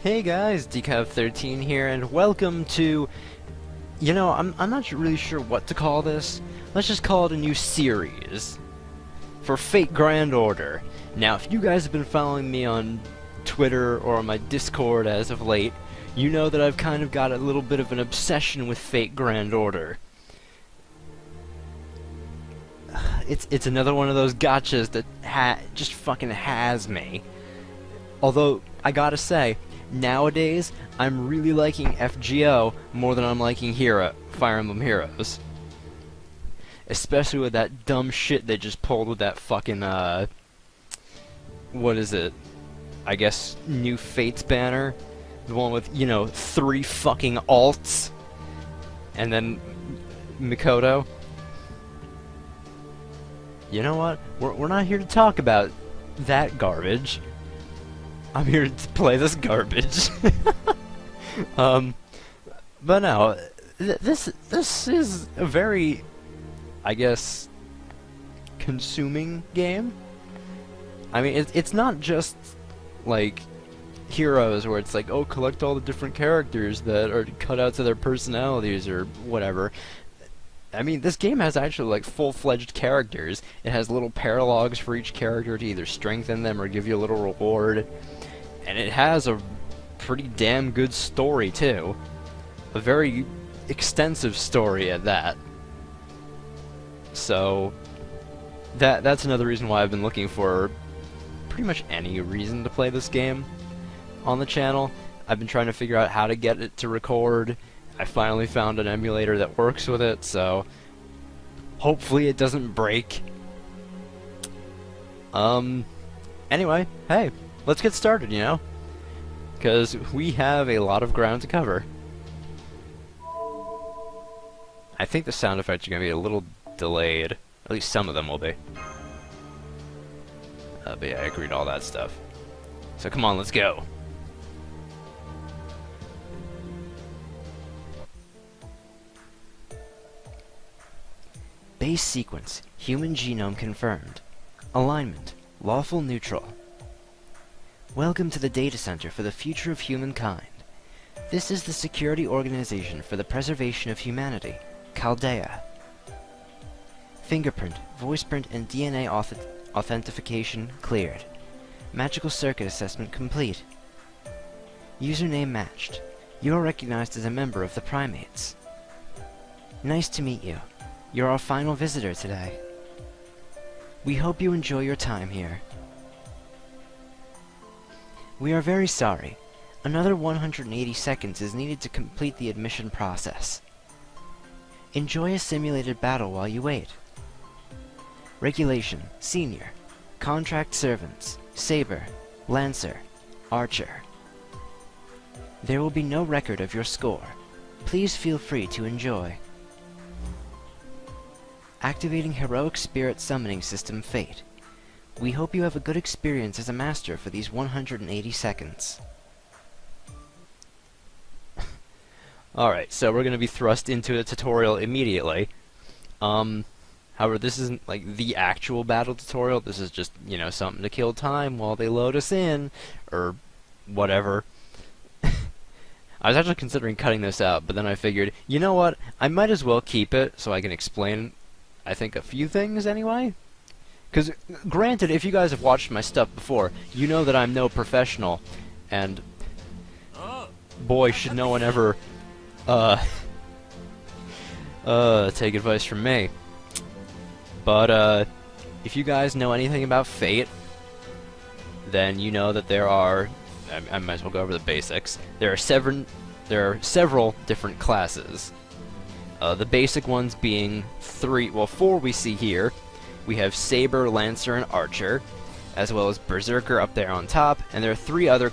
Hey guys, Decav13 here, and welcome to... I'm not really sure what to call this. Let's just call it a new series for Fate Grand Order. Now, if you guys have been following me on Twitter or on my Discord as of late, you know that I've kind of got a little bit of an obsession with Fate Grand Order. It's another one of those gachas that just fucking has me. Although, I gotta say, nowadays, I'm really liking FGO more than I'm liking Fire Emblem Heroes. Especially with that dumb shit they just pulled with that fucking, what is it? I guess, new Fates banner? The one with, 3 fucking alts? And then Mikoto? You know what? We're not here to talk about that garbage. I'm here to play this garbage. But no, this is a very, I guess, consuming game. I mean, it's not just like Heroes where it's like, oh, collect all the different characters that are cut out to their personalities or whatever. I mean, this game has actually, like, full-fledged characters. It has little paralogs for each character to either strengthen them or give you a little reward. And it has a pretty damn good story, too. A very extensive story at that. So, that's another reason why I've been looking for pretty much any reason to play this game on the channel. I've been trying to figure out how to get it to record. I finally found an emulator that works with it, so hopefully it doesn't break. Anyway, hey, let's get started, because we have a lot of ground to cover. I think the sound effects are going to be a little delayed. At least some of them will be. But yeah, I agreed to all that stuff. So come on, let's go. Base sequence, human genome confirmed. Alignment, lawful neutral. Welcome to the data center for the future of humankind. This is the security organization for the preservation of humanity, Chaldea. Fingerprint, voiceprint, and DNA authentication cleared. Magical circuit assessment complete. Username matched. You are recognized as a member of the primates. Nice to meet you. You're our final visitor today. We hope you enjoy your time here. We are very sorry. Another 180 seconds is needed to complete the admission process. Enjoy a simulated battle while you wait. Regulation, Senior, Contract Servants, Saber, Lancer, Archer. There will be no record of your score. Please feel free to enjoy. Activating Heroic Spirit Summoning System Fate. We hope you have a good experience as a master for these 180 seconds. Alright, so we're going to be thrust into a tutorial immediately. However, this isn't like the actual battle tutorial. This is just, something to kill time while they load us in, or whatever. I was actually considering cutting this out, but then I figured, you know what, I might as well keep it so I can explain, I think, a few things anyway. Because, granted, if you guys have watched my stuff before, you know that I'm no professional, and boy, should no one ever, take advice from me. But, if you guys know anything about Fate, then you know that there are, I might as well go over the basics, there are several different classes. The basic ones being 4 we see here. We have Saber, Lancer, and Archer, as well as Berserker up there on top, and there are three other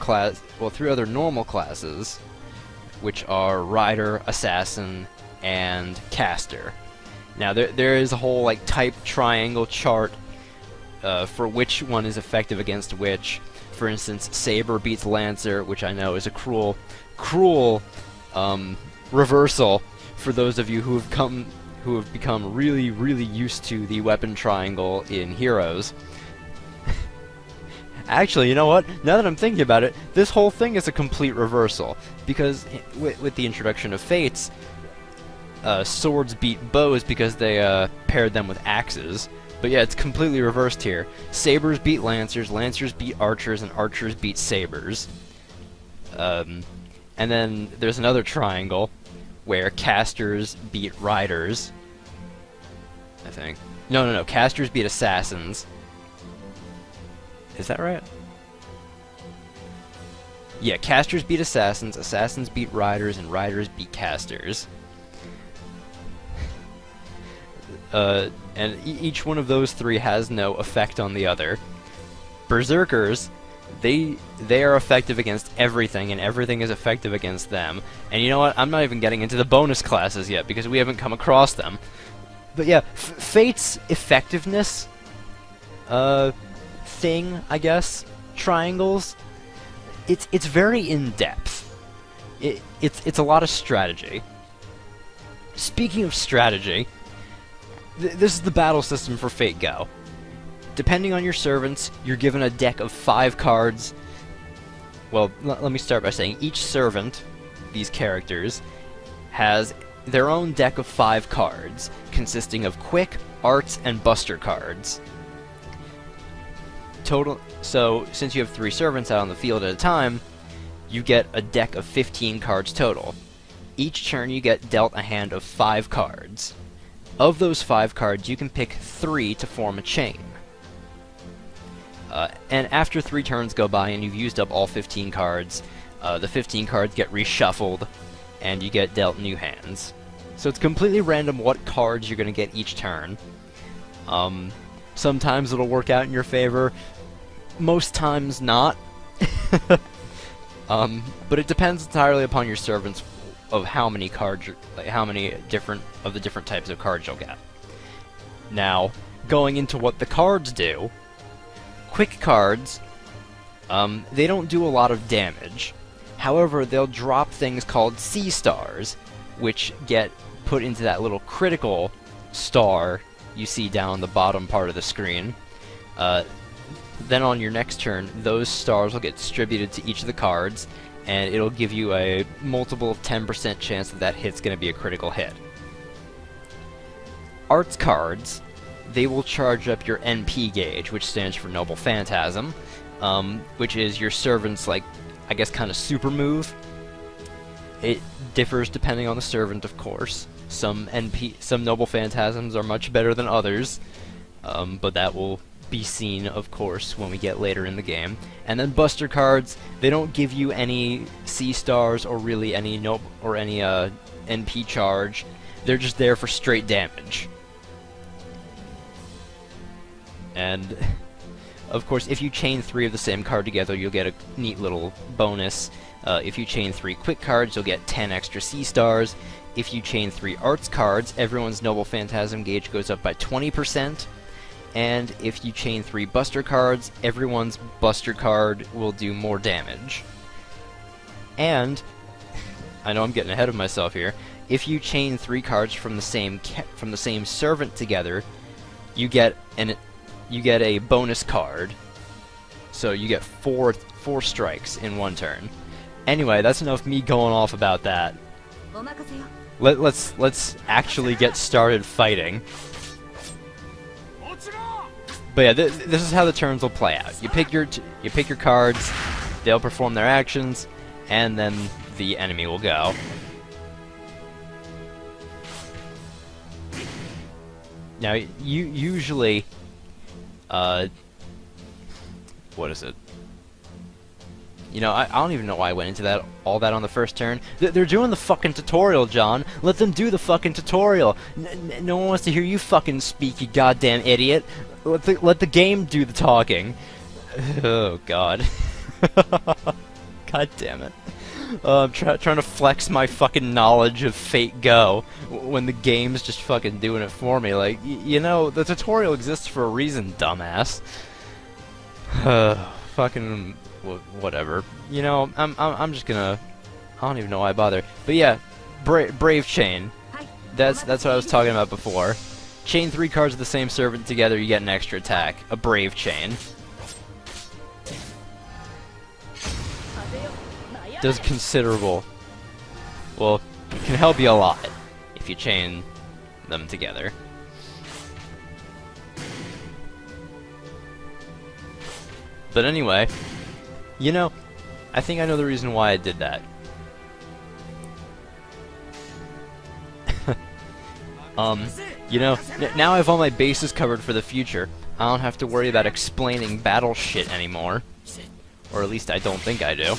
normal classes, which are Rider, Assassin, and Caster. Now there is a whole type triangle chart for which one is effective against which. For instance, Saber beats Lancer, which I know is a cruel reversal for those of you who have become really, really used to the weapon triangle in Heroes. Actually, you know what? Now that I'm thinking about it, this whole thing is a complete reversal. Because with the introduction of fates, swords beat bows because they paired them with axes. But yeah, it's completely reversed here. Sabers beat lancers, lancers beat archers, and archers beat sabers. And then there's another triangle where casters beat riders. I think. No. Casters beat assassins. Is that right? Yeah, casters beat assassins, assassins beat riders, and riders beat casters. And each one of those three has no effect on the other. Berserkers, they are effective against everything, and everything is effective against them. And you know what? I'm not even getting into the bonus classes yet, because we haven't come across them. But yeah, Fate's effectiveness thing, I guess, triangles, it's very in-depth. It's a lot of strategy. Speaking of strategy, this is the battle system for Fate Go. Depending on your servants, you're given a deck of 5 cards. Well, let me start by saying each servant, these characters, has their own deck of 5 cards, consisting of quick, arts, and buster cards. So, since you have 3 servants out on the field at a time, you get a deck of 15 cards total. Each turn you get dealt a hand of 5 cards. Of those 5 cards, you can pick 3 to form a chain. And after 3 turns go by and you've used up all 15 cards, the 15 cards get reshuffled, and you get dealt new hands. So it's completely random what cards you're going to get each turn. Sometimes it'll work out in your favor, most times not. But it depends entirely upon your servants of how many cards, how many different types of cards you'll get. Now, going into what the cards do, quick cards, they don't do a lot of damage. However, they'll drop things called C stars, which get put into that little critical star you see down on the bottom part of the screen. Then on your next turn, those stars will get distributed to each of the cards, and it'll give you a multiple of 10% chance that hit's going to be a critical hit. Arts cards, they will charge up your NP gauge, which stands for Noble Phantasm, which is your servant's, like, I guess kind of super move. It differs depending on the servant, of course. Some Noble Phantasms are much better than others, but that will be seen, of course, when we get later in the game. And then Buster cards, they don't give you any C stars or really any NP charge. They're just there for straight damage. And of course, if you chain 3 of the same card together, you'll get a neat little bonus. If you chain 3 quick cards, you'll get 10 extra C stars. If you chain 3 arts cards, everyone's Noble Phantasm gauge goes up by 20%. And if you chain 3 buster cards, everyone's buster card will do more damage. And, I know I'm getting ahead of myself here, if you chain 3 cards from the same servant together, you get a bonus card. So you get 4 strikes in one turn. Anyway, that's enough me going off about that. Let's actually get started fighting. But yeah, this is how the turns will play out. You pick your cards, they'll perform their actions, and then the enemy will go. Now, usually, what is it? You know, I don't even know why I went into all that on the first turn. They're doing the fucking tutorial, John. Let them do the fucking tutorial. No one wants to hear you fucking speak, you goddamn idiot. Let the game do the talking. Oh, God. God damn it. I'm trying to flex my fucking knowledge of Fate Go when the game's just fucking doing it for me. Like, you know, the tutorial exists for a reason, dumbass. Fucking whatever. You know, I'm just gonna. I don't even know why I bother. But yeah, Brave Chain. That's what I was talking about before. Chain 3 cards of the same servant together, you get an extra attack. A Brave Chain. does considerable. Well, it can help you a lot if you chain them together. But anyway, you know, I think I know the reason why I did that. You know, now I have all my bases covered for the future. I don't have to worry about explaining battle shit anymore. Or at least I don't think I do.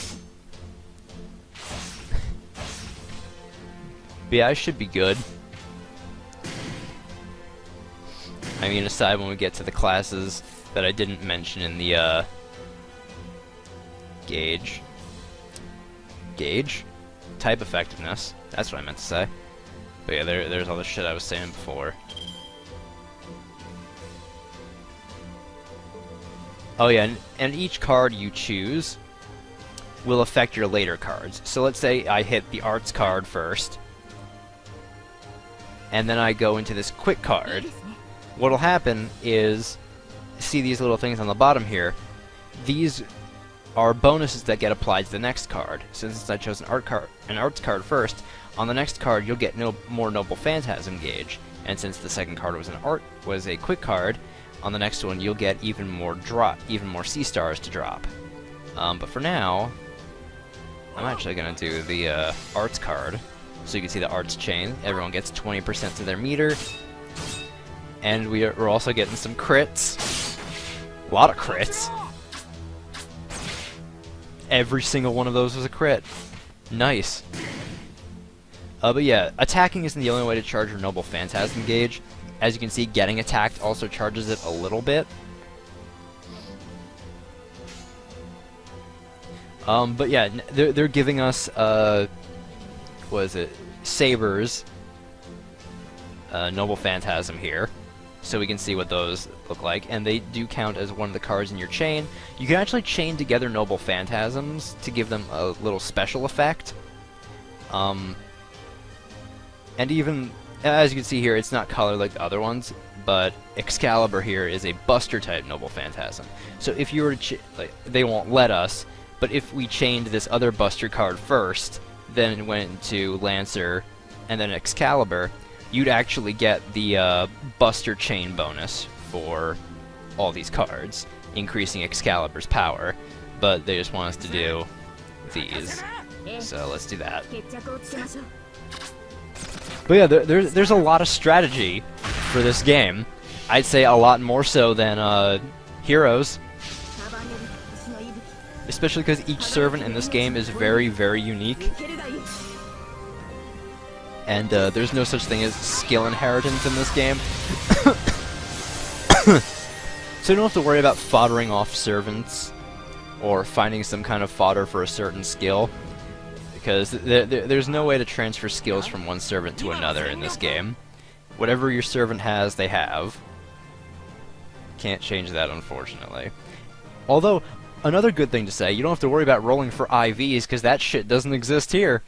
But yeah, I should be good. I mean, aside when we get to the classes that I didn't mention in the, gauge? Type effectiveness. That's what I meant to say. But yeah, there's all the shit I was saying before. Oh yeah, and each card you choose will affect your later cards. So let's say I hit the arts card first, and then I go into this quick card. What'll happen is, see these little things on the bottom here? These are bonuses that get applied to the next card. Since I chose an arts card first, on the next card you'll get no more Noble Phantasm gauge. And since the second card was a quick card, on the next one you'll get even more C stars to drop. But for now, I'm actually gonna do the arts card, so you can see the arts chain. Everyone gets 20% to their meter, and we're also getting some crits. A lot of crits. Every single one of those was a crit. Nice. But yeah, attacking isn't the only way to charge your Noble Phantasm gauge. As you can see, getting attacked also charges it a little bit. But yeah, they're giving us, what is it? Sabers. Noble Phantasm here. So we can see what those look like. And they do count as one of the cards in your chain. You can actually chain together Noble Phantasms to give them a little special effect. And even, as you can see here, it's not colored like the other ones, but Excalibur here is a Buster type Noble Phantasm. So if you were to, they won't let us, but if we chained this other Buster card first, then went into Lancer, and then Excalibur, you'd actually get the Buster chain bonus for all these cards, increasing Excalibur's power. But they just want us to do these, so let's do that. But yeah, there's a lot of strategy for this game. I'd say a lot more so than Heroes. Especially because each servant in this game is very, very unique. And there's no such thing as skill inheritance in this game. So you don't have to worry about foddering off servants or finding some kind of fodder for a certain skill. Because there's no way to transfer skills from one servant to another in this game. Whatever your servant has, they have. Can't change that, unfortunately. Although, another good thing to say, you don't have to worry about rolling for IVs, because that shit doesn't exist here.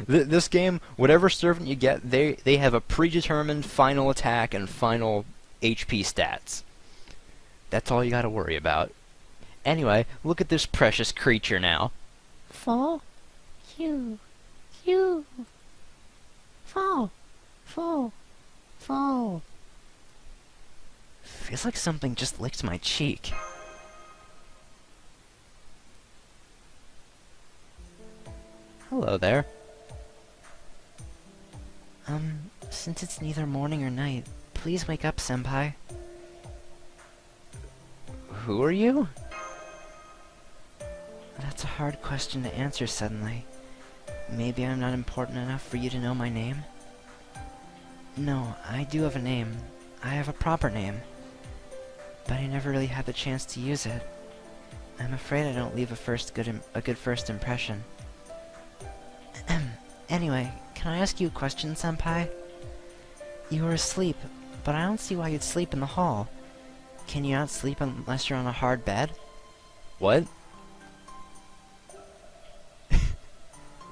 This game, whatever servant you get, they have a predetermined final attack and final HP stats. That's all you gotta worry about. Anyway, look at this precious creature now. Fall, fall, fall. Feels like something just licked my cheek. Hello there. Since it's neither morning or night, please wake up, senpai. Who are you? That's a hard question to answer suddenly. Maybe I'm not important enough for you to know my name? No, I do have a name. I have a proper name. But I never really had the chance to use it. I'm afraid I don't leave a good first impression. Anyway, can I ask you a question, senpai? You were asleep, but I don't see why you'd sleep in the hall. Can you not sleep unless you're on a hard bed? What?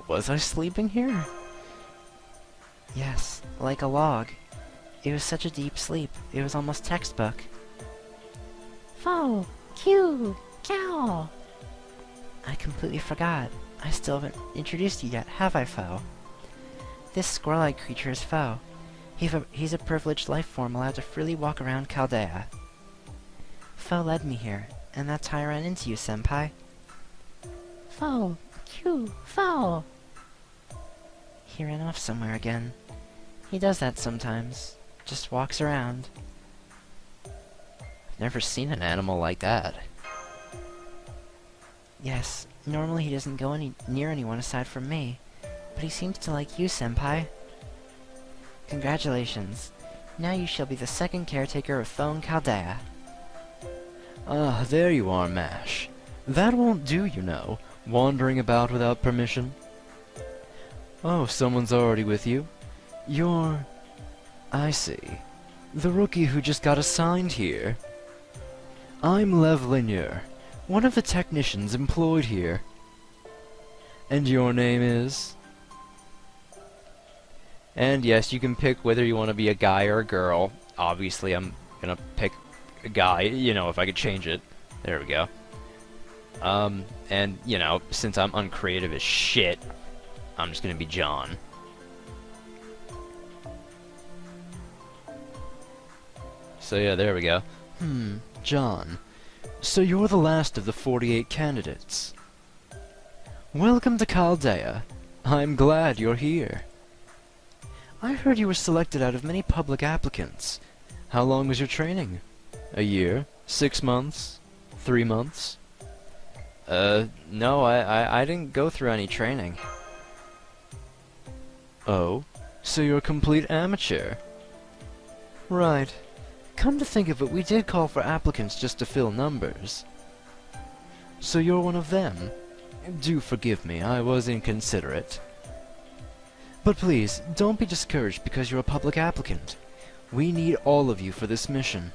Was I sleeping here? Yes, like a log. It was such a deep sleep, it was almost textbook. Fo! Q! Cow! I completely forgot. I still haven't introduced you yet, have I, Foe? This squirrel-eyed creature is Foe. He's a privileged life form allowed to freely walk around Chaldea. Foe led me here, and that's how I ran into you, Senpai. Foe! Q! Foe! He ran off somewhere again. He does that sometimes. Just walks around. I've never seen an animal like that. Yes, normally he doesn't go near anyone aside from me, but he seems to like you, Senpai. Congratulations. Now you shall be the second caretaker of Foe and Chaldea. Ah, there you are, Mash. That won't do, you know, wandering about without permission. Oh, someone's already with you? You're... I see. The rookie who just got assigned here. I'm Lev Lanier, one of the technicians employed here. And your name is? And yes, you can pick whether you want to be a guy or a girl. Obviously, I'm gonna pick a guy, you know, if I could change it. There we go. And, you know, since I'm uncreative as shit, I'm just gonna be John. So yeah, there we go. John. So you're the last of the 48 candidates. Welcome to Chaldea. I'm glad you're here. I heard you were selected out of many public applicants. How long was your training? A year? 6 months? 3 months? No, I didn't go through any training. Oh? So you're a complete amateur? Right. Come to think of it, we did call for applicants just to fill numbers. So you're one of them? Do forgive me, I was inconsiderate. But please, don't be discouraged because you're a public applicant. We need all of you for this mission.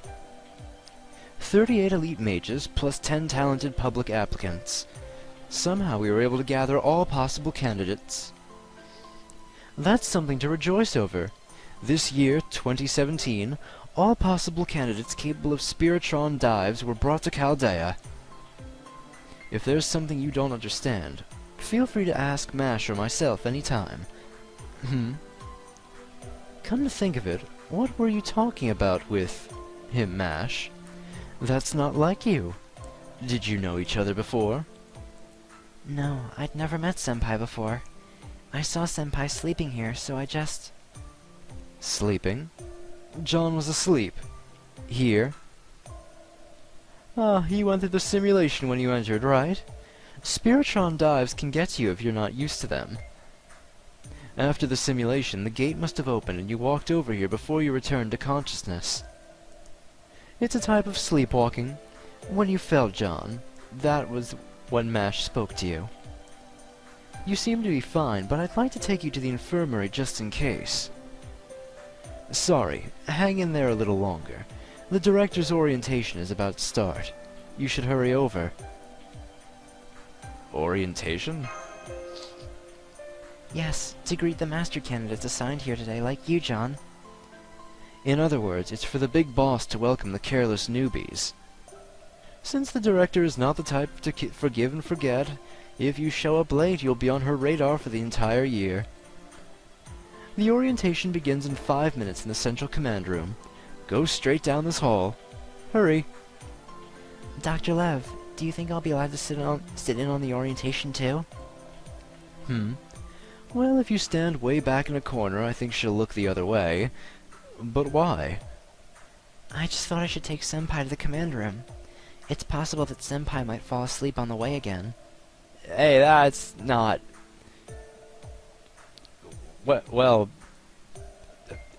38 elite mages plus 10 talented public applicants. Somehow we were able to gather all possible candidates. That's something to rejoice over. This year, 2017, all possible candidates capable of Spiritron dives were brought to Chaldea. If there's something you don't understand, feel free to ask Mash or myself anytime. Come to think of it, what were you talking about with him, Mash? That's not like you. Did you know each other before? No, I'd never met Senpai before. I saw Senpai sleeping here, so I just... Sleeping? John was asleep. Here? Ah, you went through the simulation when you entered, right? Spiritron dives can get you if you're not used to them. After the simulation, the gate must have opened and you walked over here before you returned to consciousness. It's a type of sleepwalking. When you fell, John, that was when Mash spoke to you. You seem to be fine, but I'd like to take you to the infirmary just in case. Sorry, hang in there a little longer. The director's orientation is about to start. You should hurry over. Orientation? Yes, to greet the master candidates assigned here today, like you, John. In other words, it's for the big boss to welcome the careless newbies. Since the director is not the type to forgive and forget, if you show up late, you'll be on her radar for the entire year. The orientation begins in 5 minutes in the central command room. Go straight down this hall. Hurry. Dr. Lev, do you think I'll be allowed to sit in on the orientation too? Well, if you stand way back in a corner, I think she'll look the other way. But why? I just thought I should take Senpai to the command room. It's possible that Senpai might fall asleep on the way again. Hey, that's not... Well...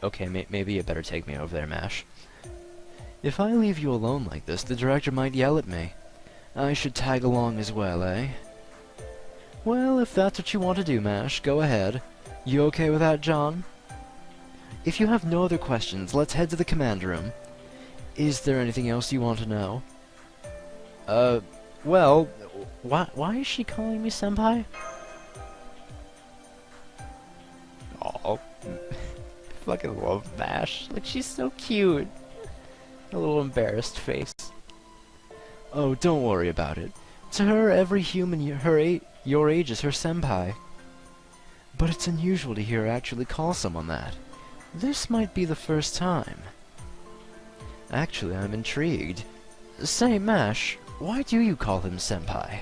Okay, maybe you better take me over there, Mash. If I leave you alone like this, the director might yell at me. I should tag along as well, eh? Well, if that's what you want to do, Mash, go ahead. You okay with that, John? If you have no other questions, let's head to the command room. Is there anything else you want to know? Well, why is she calling me Senpai? Aw, fucking love Mash. Like, she's so cute. A little embarrassed face. Oh, don't worry about it. To her, every human your age is her senpai. But it's unusual to hear her actually call someone that. This might be the first time. Actually, I'm intrigued. Say, Mash, why do you call him senpai?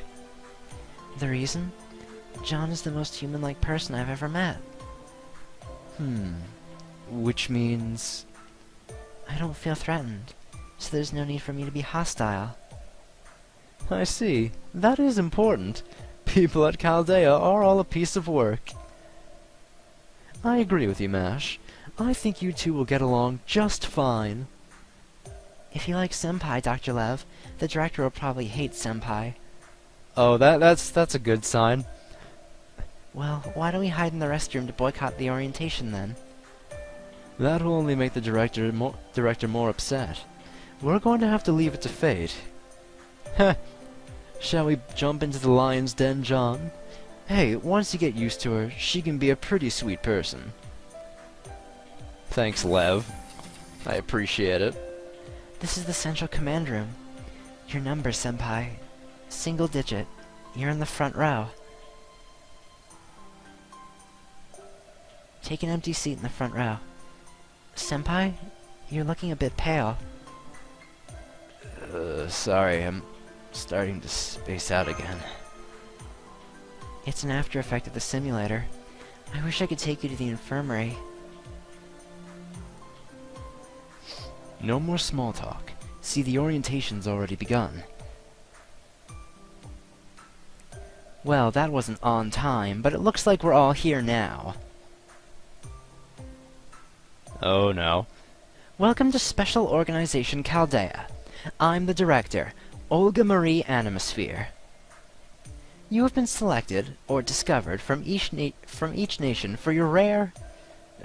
The reason? John is the most human-like person I've ever met. Which means... I don't feel threatened, so there's no need for me to be hostile. I see. That is important. People at Chaldea are all a piece of work. I agree with you, Mash. I think you two will get along just fine. If you like senpai, Dr. Lev, the director will probably hate senpai. Oh, that's a good sign. Well, why don't we hide in the restroom to boycott the orientation then? That will only make the director more upset. We're going to have to leave it to fate. Heh. Shall we jump into the lion's den, John? Hey, once you get used to her, she can be a pretty sweet person. Thanks, Lev. I appreciate it. This is the central command room. Your number, senpai. Single digit. You're in the front row. Take an empty seat in the front row. Senpai, you're looking a bit pale. Sorry, I'm starting to space out again. It's an after effect of the simulator. I wish I could take you to the infirmary. No more small talk. See, the orientation's already begun. Well, that wasn't on time, but it looks like we're all here now. Oh no. Welcome to Special Organization Chaldea. I'm the director, Olga Marie Animosphere. You have been selected, or discovered, from each nation for your rare...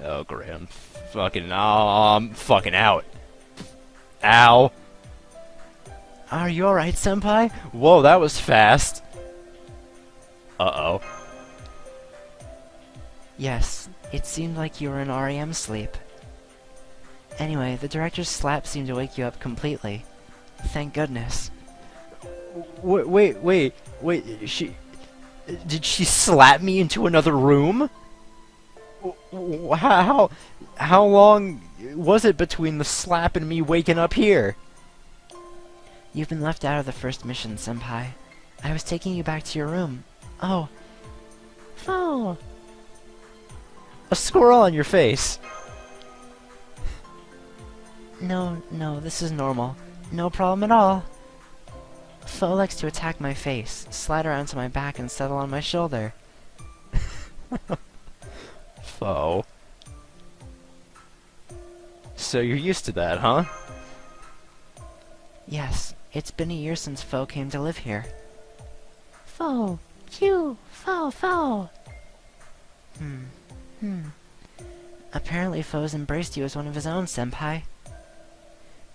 Oh great, I'm fucking out. Ow. Are you alright, senpai? Whoa, that was fast. Uh-oh. Yes, it seemed like you were in REM sleep. Anyway, the director's slap seemed to wake you up completely. Thank goodness. Wait, did she slap me into another room? How long was it between the slap and me waking up here? You've been left out of the first mission, senpai. I was taking you back to your room. Oh. Oh. A squirrel on your face. No, this is normal. No problem at all. Foe likes to attack my face, slide around to my back, and settle on my shoulder. Foe. So you're used to that, huh? Yes, it's been a year since Foe came to live here. Foe! You! Foe! Apparently Foe's embraced you as one of his own, senpai.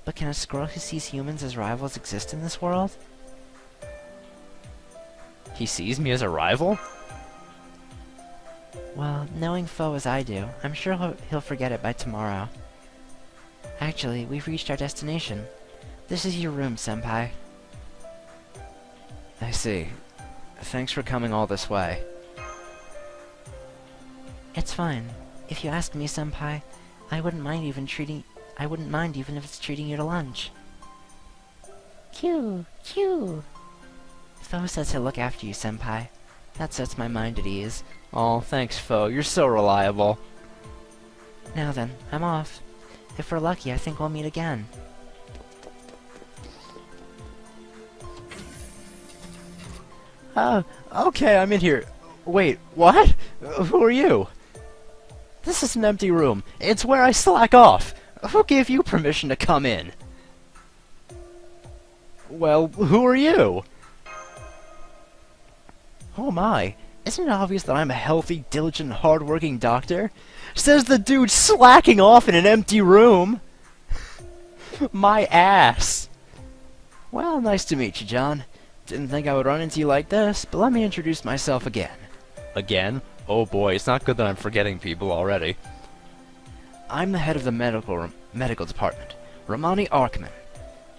But can a squirrel who sees humans as rivals exist in this world? He sees me as a rival? Well, knowing Foe as I do, I'm sure he'll forget it by tomorrow. Actually, we've reached our destination. This is your room, senpai. I see. Thanks for coming all this way. It's fine. If you ask me, senpai, I wouldn't mind even if it's treating you to lunch. Q. Foe says he'll look after you, senpai. That sets my mind at ease. Oh, thanks, Foe. You're so reliable. Now then, I'm off. If we're lucky, I think we'll meet again. Okay, I'm in here. Wait, what? Who are you? This is an empty room. It's where I slack off. Who gave you permission to come in? Well, who are you? Oh my, isn't it obvious that I'm a healthy, diligent, hard-working doctor? Says the dude slacking off in an empty room. My ass. Well, nice to meet you, John. Didn't think I would run into you like this, but let me introduce myself again. Again? Oh boy, it's not good that I'm forgetting people already. I'm the head of the medical department, Romani Arkman.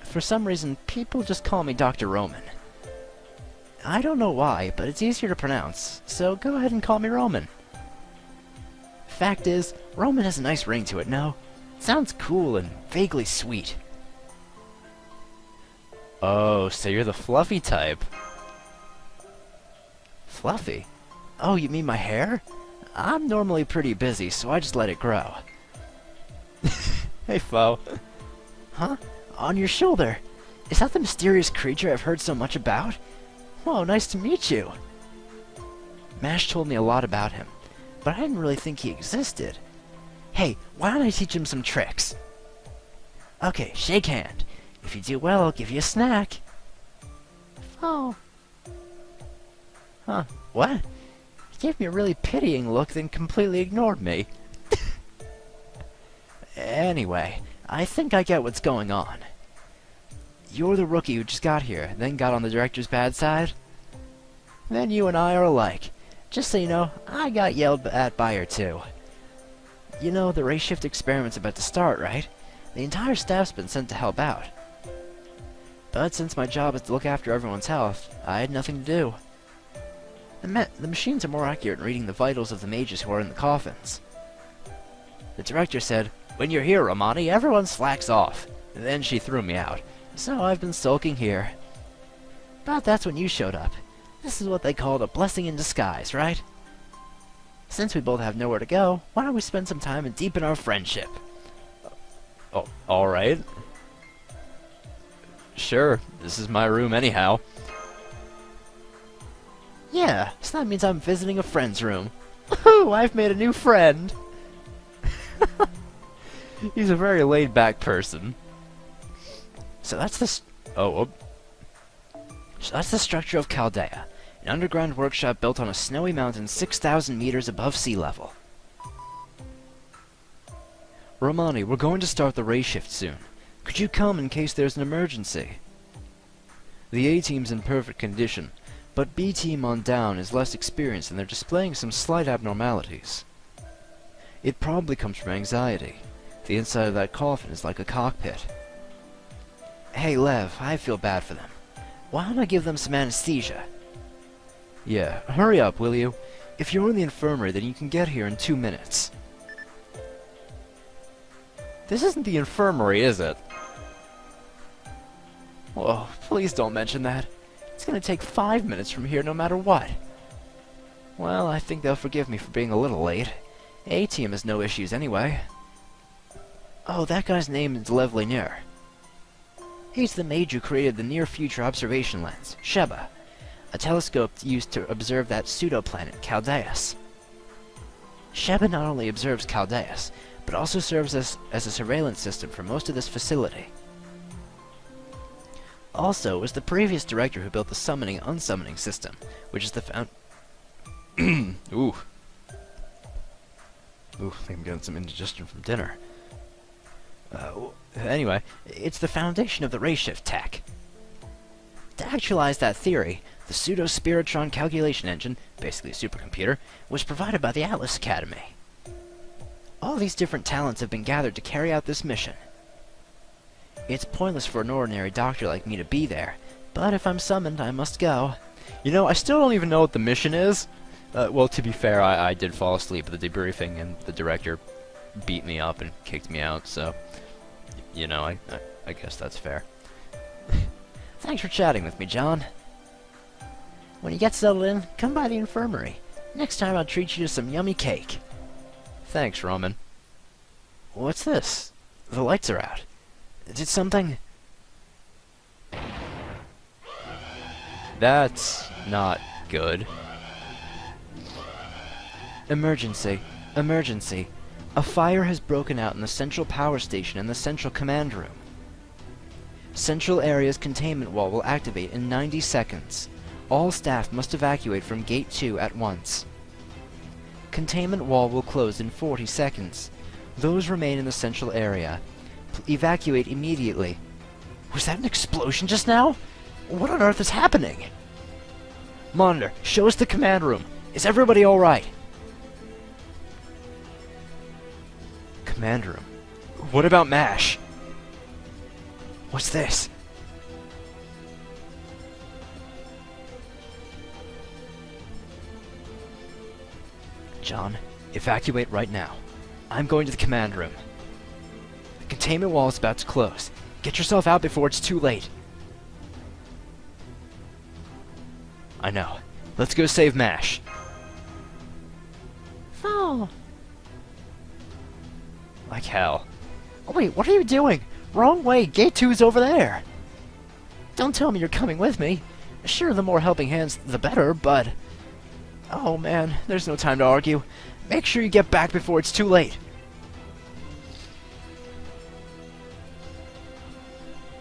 For some reason, people just call me Dr. Roman. I don't know why, but it's easier to pronounce, so go ahead and call me Roman. Fact is, Roman has a nice ring to it, no? It sounds cool and vaguely sweet. Oh, so you're the fluffy type. Fluffy? Oh, you mean my hair? I'm normally pretty busy, so I just let it grow. Hey, Fo. Huh? On your shoulder. Is that the mysterious creature I've heard so much about? Whoa, nice to meet you. Mash told me a lot about him, but I didn't really think he existed. Hey, why don't I teach him some tricks? Okay, shake hand. If you do well, I'll give you a snack. Oh. Huh, what? He gave me a really pitying look, then completely ignored me. Anyway, I think I get what's going on. You're the rookie who just got here, then got on the director's bad side? Then you and I are alike. Just so you know, I got yelled at by her too. You know, the race shift experiment's about to start, right? The entire staff's been sent to help out. But since my job is to look after everyone's health, I had nothing to do. The machines are more accurate in reading the vitals of the mages who are in the coffins. The director said, "When you're here, Romani, everyone slacks off." And then she threw me out. So I've been sulking here. But that's when you showed up. This is what they call a blessing in disguise, right? Since we both have nowhere to go, why don't we spend some time and deepen our friendship? Oh, alright. Sure, this is my room anyhow. Yeah, so that means I'm visiting a friend's room. Woohoo, I've made a new friend! He's a very laid-back person. So that's the So that's the structure of Chaldea, an underground workshop built on a snowy mountain 6,000 meters above sea level. Romani, we're going to start the race shift soon. Could you come in case there's an emergency? The A-team's in perfect condition, but B-team on down is less experienced and they're displaying some slight abnormalities. It probably comes from anxiety. The inside of that coffin is like a cockpit. Hey Lev, I feel bad for them. Why don't I give them some anesthesia? Yeah, hurry up, will you? If you're in the infirmary, then you can get here in 2 minutes. This isn't the infirmary, is it? Whoa, please don't mention that. It's gonna take 5 minutes from here no matter what. Well, I think they'll forgive me for being a little late. A-team has no issues anyway. Oh, that guy's name is Lev Lanier. He's the mage who created the near-future observation lens, Sheba, a telescope used to observe that pseudo-planet, Chaldeus. Sheba not only observes Chaldeus, but also serves as a surveillance system for most of this facility. Also, was the previous director who built the summoning-unsummoning system, which is the Ooh, I think I'm getting some indigestion from dinner. Anyway, it's the foundation of the race shift tech. To actualize that theory, the pseudo-spiritron calculation engine, basically a supercomputer, was provided by the Atlas Academy. All these different talents have been gathered to carry out this mission. It's pointless for an ordinary doctor like me to be there, but if I'm summoned, I must go. You know, I still don't even know what the mission is. Well, to be fair, I did fall asleep at the debriefing, and the director beat me up and kicked me out, so... You know, I guess that's fair. Thanks for chatting with me, John. When you get settled in, come by the infirmary. Next time I'll treat you to some yummy cake. Thanks, Roman. What's this? The lights are out. Did something... That's not good. Emergency. Emergency. A fire has broken out in the central power station and the central command room. Central area's containment wall will activate in 90 seconds. All staff must evacuate from Gate 2 at once. Containment wall will close in 40 seconds. Those remain in the central area. Evacuate immediately. Was that an explosion just now? What on earth is happening? Monitor, show us the command room. Is everybody alright? Command room. What about MASH? What's this? John, evacuate right now. I'm going to the command room. The containment wall is about to close. Get yourself out before it's too late. I know. Let's go save MASH. Foul! Like hell. Oh, wait, what are you doing? Wrong way, gate 2's over there! Don't tell me you're coming with me. Sure, the more helping hands, the better, but... Oh man, there's no time to argue. Make sure you get back before it's too late.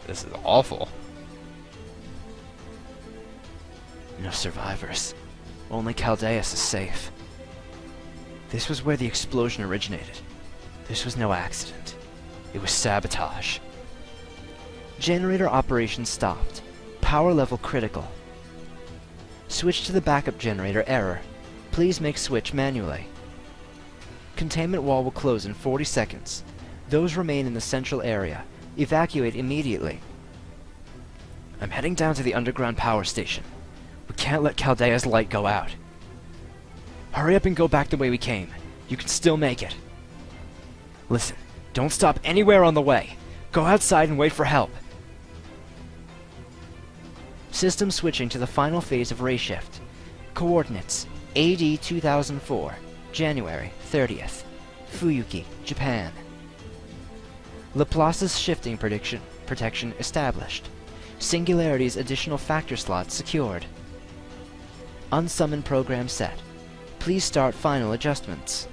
This is awful. No survivors. Only Chaldea is safe. This was where the explosion originated. This was no accident. It was sabotage. Generator operation stopped. Power level critical. Switch to the backup generator error. Please make switch manually. Containment wall will close in 40 seconds. Those remain in the central area. Evacuate immediately. I'm heading down to the underground power station. We can't let Chaldea's light go out. Hurry up and go back the way we came. You can still make it. Listen, don't stop anywhere on the way. Go outside and wait for help. System switching to the final phase of ray shift. Coordinates: AD 2004, January 30th, Fuyuki, Japan. Laplace's shifting protection established. Singularity's additional factor slots secured. Unsummon program set. Please start final adjustments.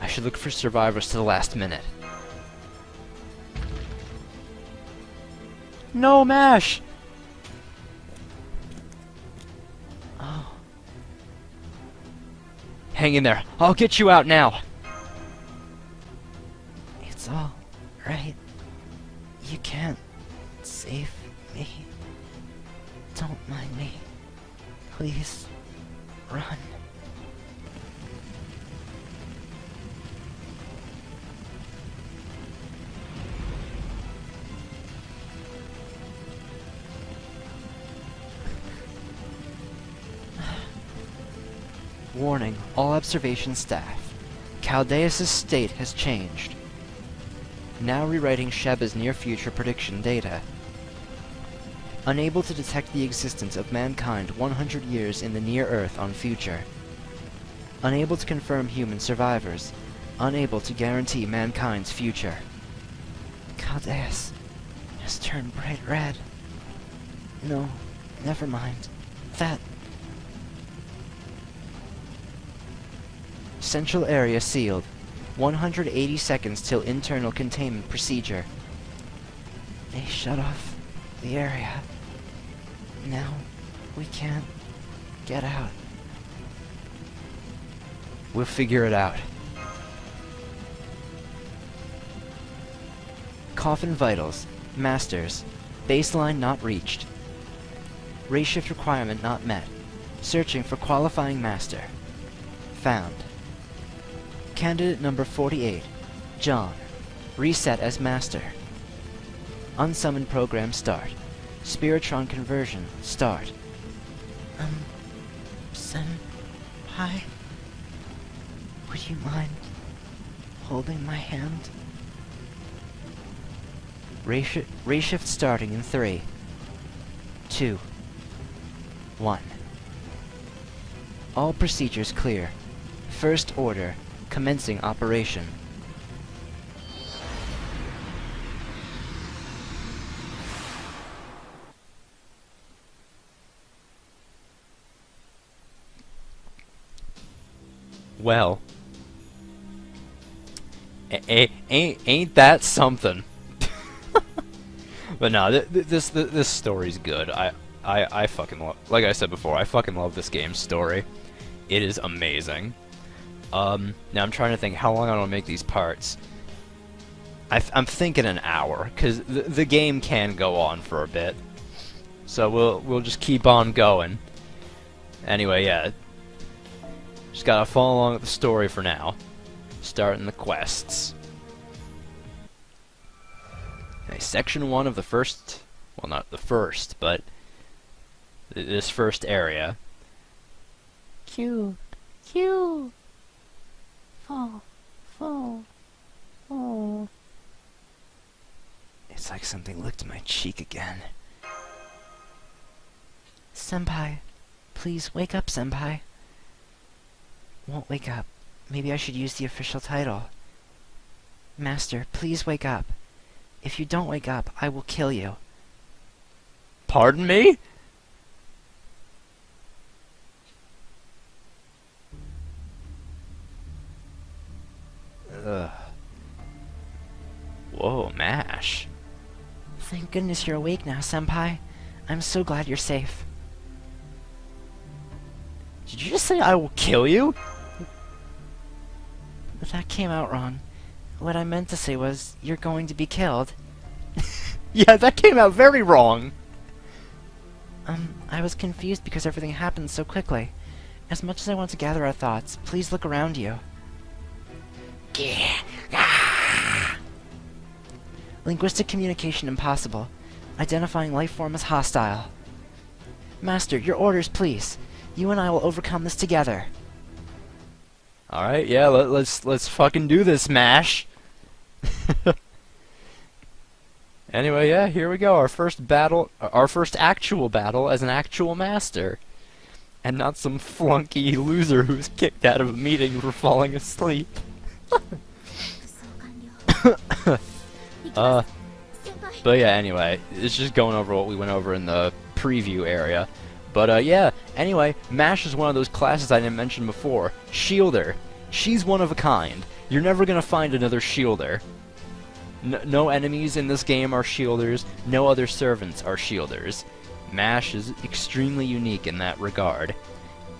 I should look for survivors to the last minute. No, MASH! Oh. Hang in there. I'll get you out now. It's all right. You can't save me. Don't mind me. Please, run. Warning, all observation staff. Chaldea's state has changed. Now rewriting Sheba's near-future prediction data. Unable to detect the existence of mankind 100 years in the near-Earth on future. Unable to confirm human survivors. Unable to guarantee mankind's future. Chaldea's has turned bright red. No, never mind. That... Central area sealed. 180 seconds till internal containment procedure. They shut off the area. Now we can't get out. We'll figure it out. Coffin vitals. Masters. Baseline not reached. Ray shift requirement not met. Searching for qualifying master. Found. Candidate number 48, John. Reset as master. Unsummoned program start. Spiritron conversion start. Senpai? Would you mind holding my hand? Ray shift starting in 3, 2, 1. All procedures clear. First order. Commencing operation. Well, ain't that something? But no, this story's good. I fucking love, like I said before, I fucking love this game's story. It is amazing. Now I'm trying to think how long I want to make these parts. I'm thinking an hour, because the game can go on for a bit. So we'll just keep on going. Anyway, yeah. Just gotta follow along with the story for now. Starting the quests. Okay, section 1 of the first... Well, not the first, but... This first area. Q. Q. Fall. Fall. Oh. It's like something licked my cheek again. Senpai. Please wake up, Senpai. Won't wake up. Maybe I should use the official title. Master, please wake up. If you don't wake up, I will kill you. Pardon me? Ugh. Whoa, MASH. Thank goodness you're awake now, Senpai. I'm so glad you're safe. Did you just say I will kill you? That came out wrong. What I meant to say was, you're going to be killed. Yeah, that came out very wrong. I was confused because everything happened so quickly. As much as I want to gather our thoughts, please look around you. Linguistic communication impossible. Identifying life form as hostile. Master, your orders, please. You and I will overcome this together. Alright, yeah, let's fucking do this, MASH. Anyway, yeah, here we go. Our first battle, our first actual battle as an actual master. And not some flunky loser who's kicked out of a meeting for falling asleep. But yeah, anyway, it's just going over what we went over in the preview area. But yeah, anyway, MASH is one of those classes I didn't mention before. Shielder. She's one of a kind. You're never gonna find another shielder. No enemies in this game are shielders. No other servants are shielders. MASH is extremely unique in that regard.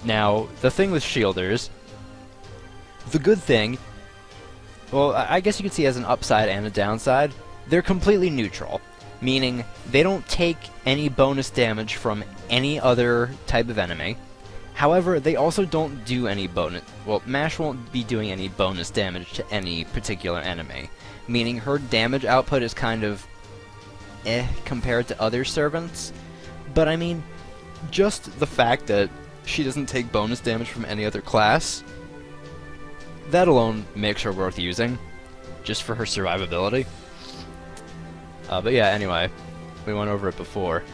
Now, the thing with shielders, the good thing, well, I guess you could see as an upside and a downside, they're completely neutral, meaning they don't take any bonus damage from any other type of enemy. However, they also don't do any bonus, well, MASH won't be doing any bonus damage to any particular enemy, meaning her damage output is kind of compared to other servants. But I mean, just the fact that she doesn't take bonus damage from any other class, that alone makes her worth using, just for her survivability. But yeah, anyway, we went over it before.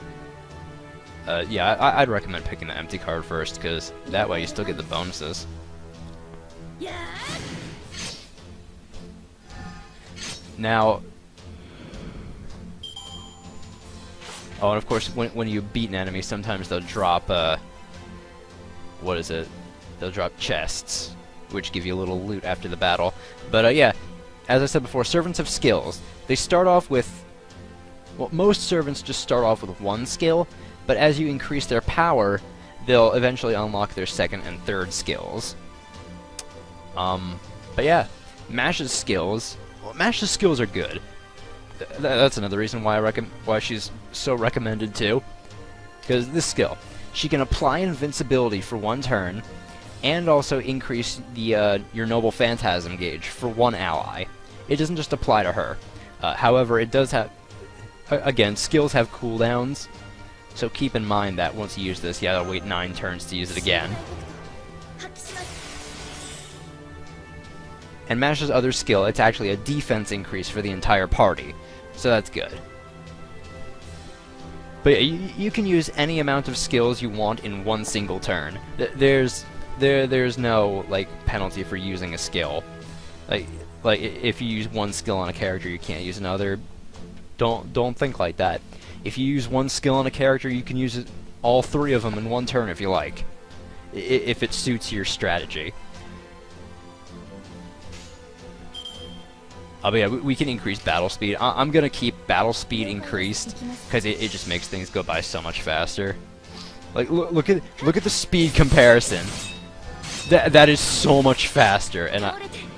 Yeah, I'd recommend picking the empty card first, because that way you still get the bonuses. Now, oh, and of course, when you beat an enemy, sometimes they'll drop, what is it? They'll drop chests, which give you a little loot after the battle. But yeah, as I said before, servants have skills. They start off with, well, most servants just start off with one skill, but as you increase their power, they'll eventually unlock their second and third skills. But yeah, MASH's skills, well, MASH's skills are good. That's another reason why why she's so recommended too. Because this skill, she can apply invincibility for one turn, and also increase the your Noble Phantasm gauge for one ally. It doesn't just apply to her. However, it does have, again, skills have cooldowns, so keep in mind that once you use this, you gotta wait 9 turns to use it again. And MASH's other skill, it's actually a defense increase for the entire party, so that's good. But yeah, you can use any amount of skills you want in one single turn. There's no like penalty for using a skill. Like if you use one skill on a character, you can't use another. Don't think like that. If you use one skill on a character, you can use all 3 of them in one turn if you like, if it suits your strategy. But yeah, we can increase battle speed. I'm gonna keep battle speed increased because it just makes things go by so much faster. Like look at the speed comparison. That is so much faster, and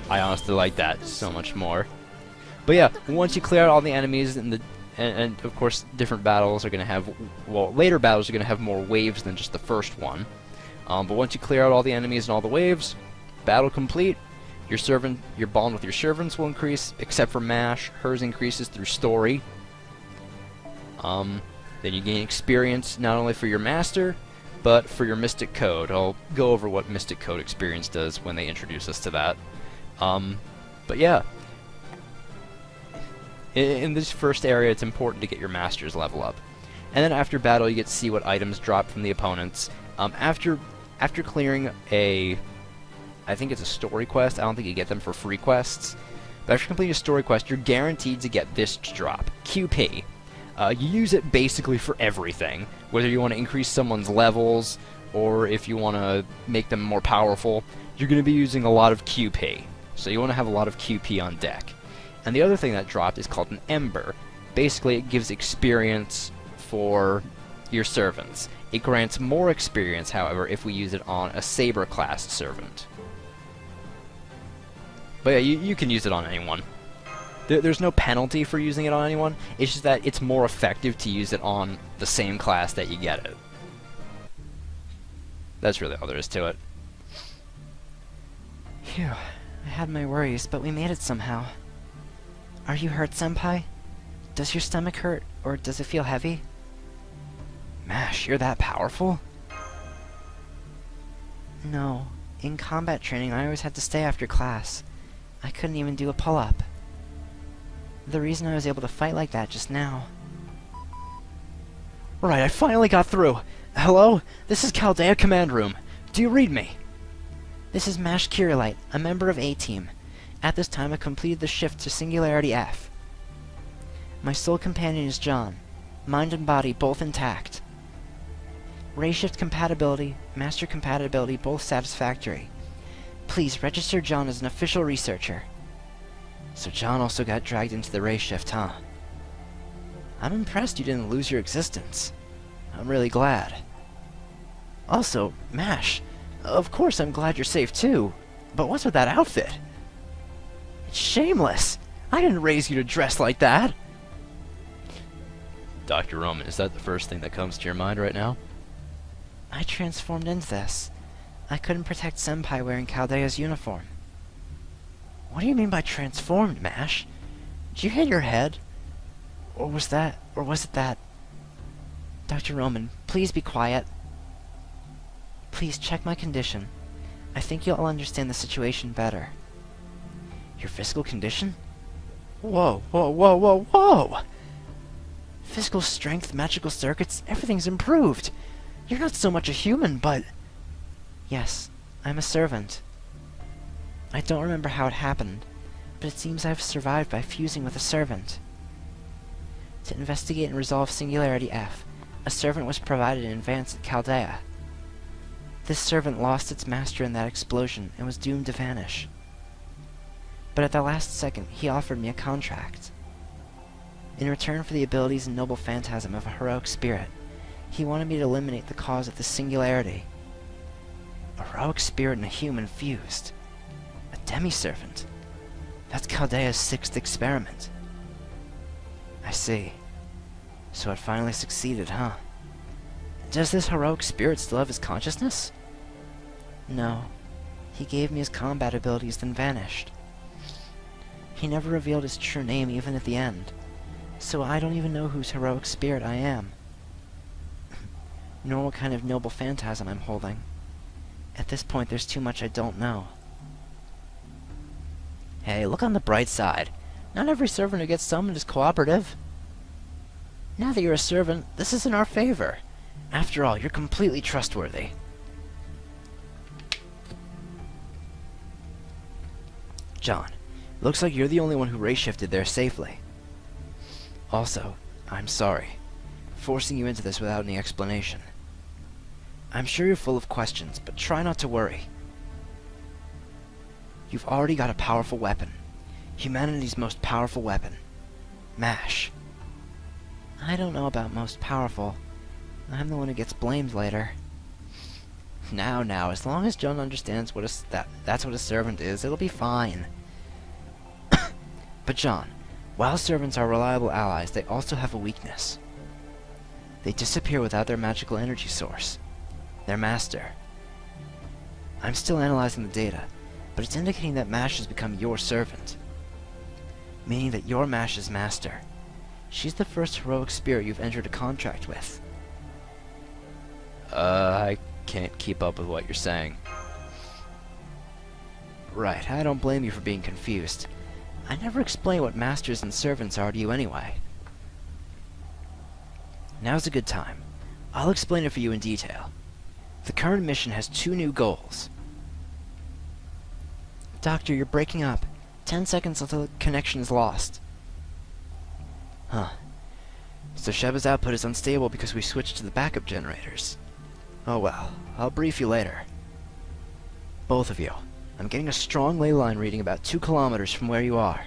I honestly like that so much more. But yeah, once you clear out all the enemies and of course different battles are gonna have, well, later battles are gonna have more waves than just the first one. But once you clear out all the enemies and all the waves, battle complete. Your bond with your servants will increase, except for MASH. Hers increases through story. Then you gain experience not only for your master, But for your Mystic Code, I'll go over what Mystic Code experience does when they introduce us to that. But yeah, in this first area, it's important to get your Master's level up. And then after battle, you get to see what items drop from the opponents. After clearing I think it's a story quest. I don't think you get them for free quests. But after completing a story quest, you're guaranteed to get this drop, QP. You use it basically for everything, whether you want to increase someone's levels, or if you want to make them more powerful, you're going to be using a lot of QP. So you want to have a lot of QP on deck. And the other thing that dropped is called an Ember. Basically, it gives experience for your servants. It grants more experience, however, if we use it on a Saber class servant. But yeah, you can use it on anyone. There's no penalty for using it on anyone, it's just that it's more effective to use it on the same class that you get it. That's really all there is to it. Phew, I had my worries, but we made it somehow. Are you hurt, Senpai? Does your stomach hurt, or does it feel heavy? Mash, you're that powerful? No. In combat training, I always had to stay after class. I couldn't even do a pull-up. The reason I was able to fight like that just now. Right, I finally got through. Hello? This is Chaldea Command Room. Do you read me? This is Mash Kirillite, a member of A-Team. At this time, I completed the shift to Singularity F. My sole companion is John. Mind and body both intact. Ray shift compatibility, master compatibility both satisfactory. Please register John as an official researcher. So John also got dragged into the ray shift, huh? I'm impressed you didn't lose your existence. I'm really glad. Also, Mash, of course I'm glad you're safe too, but what's with that outfit? It's shameless! I didn't raise you to dress like that! Dr. Roman, is that the first thing that comes to your mind right now? I transformed into this. I couldn't protect Senpai wearing Chaldea's uniform. What do you mean by transformed, Mash? Did you hit your head? Or was it that? Dr. Roman, please be quiet. Please check my condition. I think you'll understand the situation better. Your physical condition? Whoa, whoa, whoa, whoa, whoa! Physical strength, magical circuits, everything's improved. You're not so much a human, but... Yes, I'm a servant. I don't remember how it happened, but it seems I've survived by fusing with a servant. To investigate and resolve Singularity F, a servant was provided in advance at Chaldea. This servant lost its master in that explosion and was doomed to vanish. But at the last second, he offered me a contract. In return for the abilities and noble phantasm of a heroic spirit, he wanted me to eliminate the cause of the singularity. A heroic spirit and a human fused. A demi-servant. That's Chaldea's 6th experiment. I see. So it finally succeeded, huh? Does this heroic spirit still have his consciousness? No. He gave me his combat abilities, then vanished. He never revealed his true name even at the end, so I don't even know whose heroic spirit I am. Nor what kind of noble phantasm I'm holding. At this point, there's too much I don't know. Hey, look on the bright side. Not every servant who gets summoned is cooperative. Now that you're a servant, this is in our favor. After all, you're completely trustworthy. John, looks like you're the only one who ray-shifted there safely. Also, I'm sorry. Forcing you into this without any explanation. I'm sure you're full of questions, but try not to worry. You've already got a powerful weapon. Humanity's most powerful weapon. MASH. I don't know about most powerful. I'm the one who gets blamed later. Now, as long as John understands what that's what a servant is, it'll be fine. But John, while servants are reliable allies, they also have a weakness. They disappear without their magical energy source. Their master. I'm still analyzing the data, but it's indicating that Mash has become your servant. Meaning that you're Mash's master. She's the first heroic spirit you've entered a contract with. I can't keep up with what you're saying. Right, I don't blame you for being confused. I never explained what masters and servants are to you anyway. Now's a good time. I'll explain it for you in detail. The current mission has 2 new goals. Doctor, you're breaking up. 10 seconds until the connection is lost. Huh. So Sheba's output is unstable because we switched to the backup generators. Oh well, I'll brief you later. Both of you. I'm getting a strong ley line reading about 2 kilometers from where you are.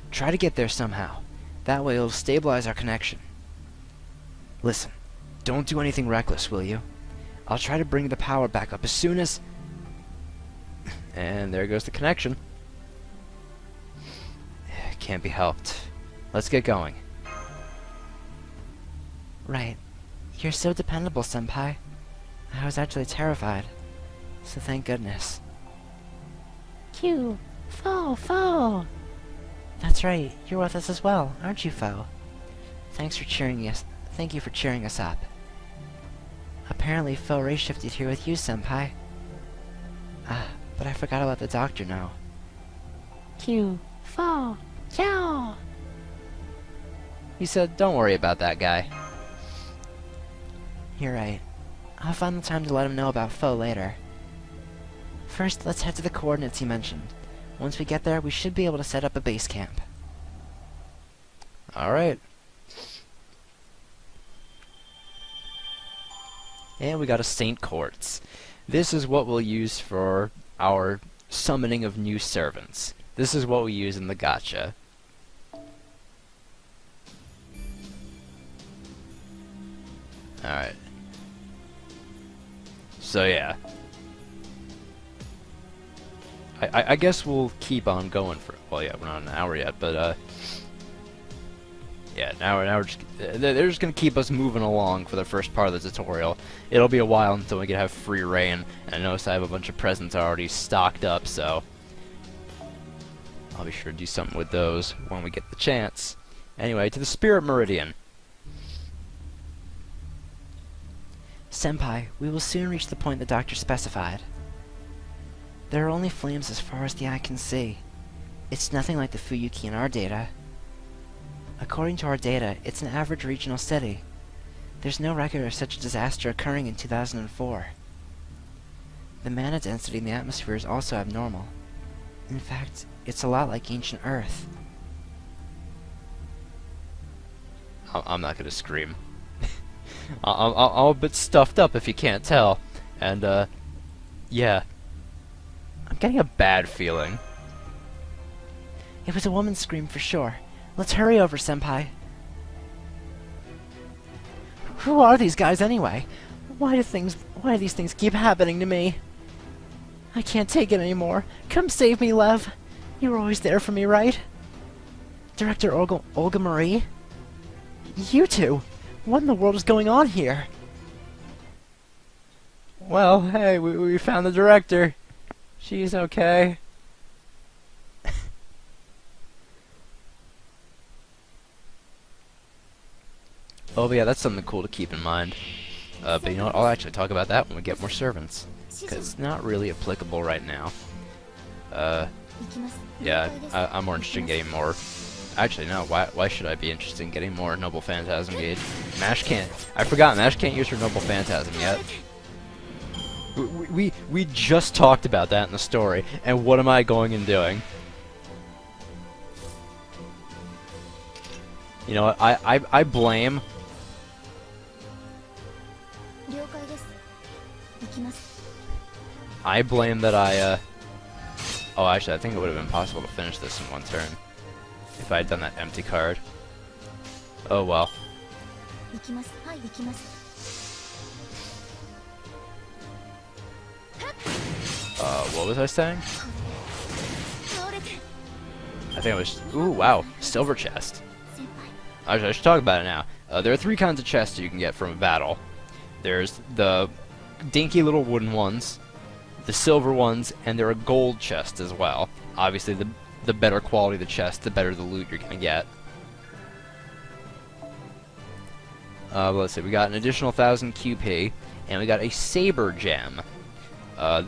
Try to get there somehow. That way it'll stabilize our connection. Listen, don't do anything reckless, will you? I'll try to bring the power back up as soon as... And there goes the connection. Can't be helped. Let's get going. Right. You're so dependable, Senpai. I was actually terrified. So thank goodness. Q! Foe! That's right, you're with us as well, aren't you, Foe? Thank you for cheering us up. Apparently Foe ray shifted here with you, Senpai. But I forgot about the doctor now. Q! Foe! Ciao! He said, don't worry about that guy. You're right. I'll find the time to let him know about Foe later. First, let's head to the coordinates he mentioned. Once we get there, we should be able to set up a base camp. Alright. And we got a Saint Quartz. This is what we'll use for our summoning of new servants. This is what we use in the gacha. Alright. So yeah. I guess we'll keep on going for... Well, yeah, we're not an hour yet, but, yeah, now we're just... They're just gonna keep us moving along for the first part of the tutorial. It'll be a while until we can have free reign, and I notice I have a bunch of presents already stocked up, so... I'll be sure to do something with those when we get the chance. Anyway, to the Spirit Meridian. Senpai, we will soon reach the point the doctor specified. There are only flames as far as the eye can see. It's nothing like the Fuyuki in our data. According to our data, it's an average regional city. There's no record of such a disaster occurring in 2004. The mana density in the atmosphere is also abnormal. In fact, it's a lot like ancient Earth. I'm not gonna scream. I'm a bit stuffed up if you can't tell. And, yeah. I'm getting a bad feeling. It was a woman's scream for sure. Let's hurry over, Senpai. Who are these guys anyway? Why do these things keep happening to me? I can't take it anymore. Come save me, Lev. You were always there for me, right? Director Olga Marie? You two! What in the world is going on here? Well, hey, we found the director. She's okay. Oh, but yeah, that's something cool to keep in mind. But you know what? I'll actually talk about that when we get more servants. Because it's not really applicable right now. Yeah, I'm more interested in getting more... Actually, no, why should I be interested in getting more Noble Phantasm gauge? Mash can't... I forgot, Mash can't use her Noble Phantasm yet. We just talked about that in the story, and what am I going and doing? You know what, I blame... I blame that oh, actually, I think it would have been possible to finish this in one turn. If I had done that empty card. Oh well. What was I saying? I think it was... Ooh, wow. Silver chest. Actually, I should talk about it now. There are 3 kinds of chests you can get from a battle. There's the dinky little wooden ones, the silver ones, and there are gold chests as well. Obviously, the better quality the chest, the better the loot you're gonna get. Let's see, we got an additional 1,000 QP, and we got a Saber Gem.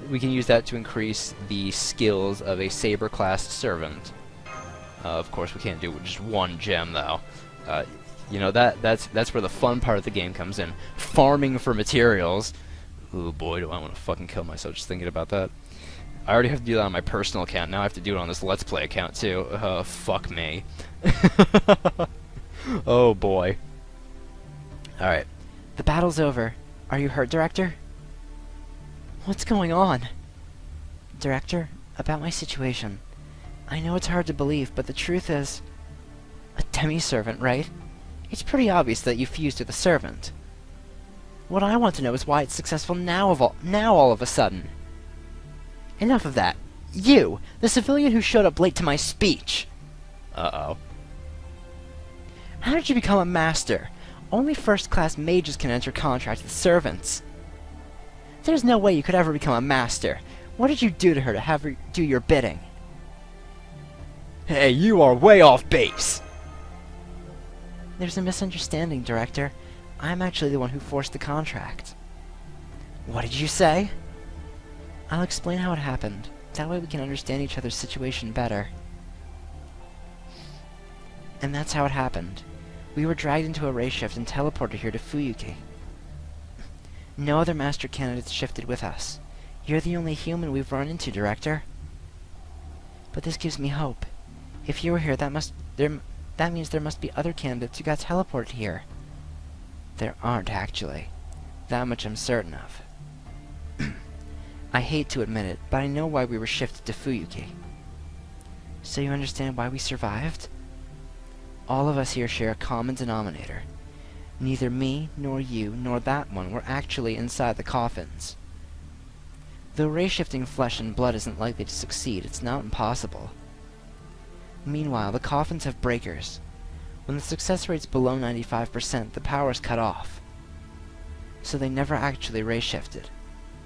We can use that to increase the skills of a Saber-class servant. Of course, we can't do just one gem, though. You know, that's where the fun part of the game comes in. Farming for materials. Ooh, boy, do I want to fucking kill myself just thinking about that. I already have to do that on my personal account. Now I have to do it on this Let's Play account, too. Fuck me. Oh, boy. Alright. The battle's over. Are you hurt, Director? What's going on? Director, about my situation. I know it's hard to believe, but the truth is... A demi-servant, right? It's pretty obvious that you fused with a servant. What I want to know is why it's successful now all of a sudden. Enough of that. You, the civilian who showed up late to my speech. Uh-oh. How did you become a master? Only first-class mages can enter contract with servants. There's no way you could ever become a master. What did you do to her to have her do your bidding? Hey, you are way off base! There's a misunderstanding, Director. I'm actually the one who forced the contract. What did you say? I'll explain how it happened. That way we can understand each other's situation better. And that's how it happened. We were dragged into a race shift and teleported here to Fuyuki. No other master candidates shifted with us. You're the only human we've run into, Director. But this gives me hope. If you were here, that means there must be other candidates who got teleported here. There aren't, actually. That much I'm certain of. I hate to admit it, but I know why we were shifted to Fuyuki. So you understand why we survived? All of us here share a common denominator. Neither me, nor you, nor that one were actually inside the coffins. Though ray-shifting flesh and blood isn't likely to succeed, it's not impossible. Meanwhile, the coffins have breakers. When the success rate's below 95%, the power's cut off. So they never actually ray-shifted.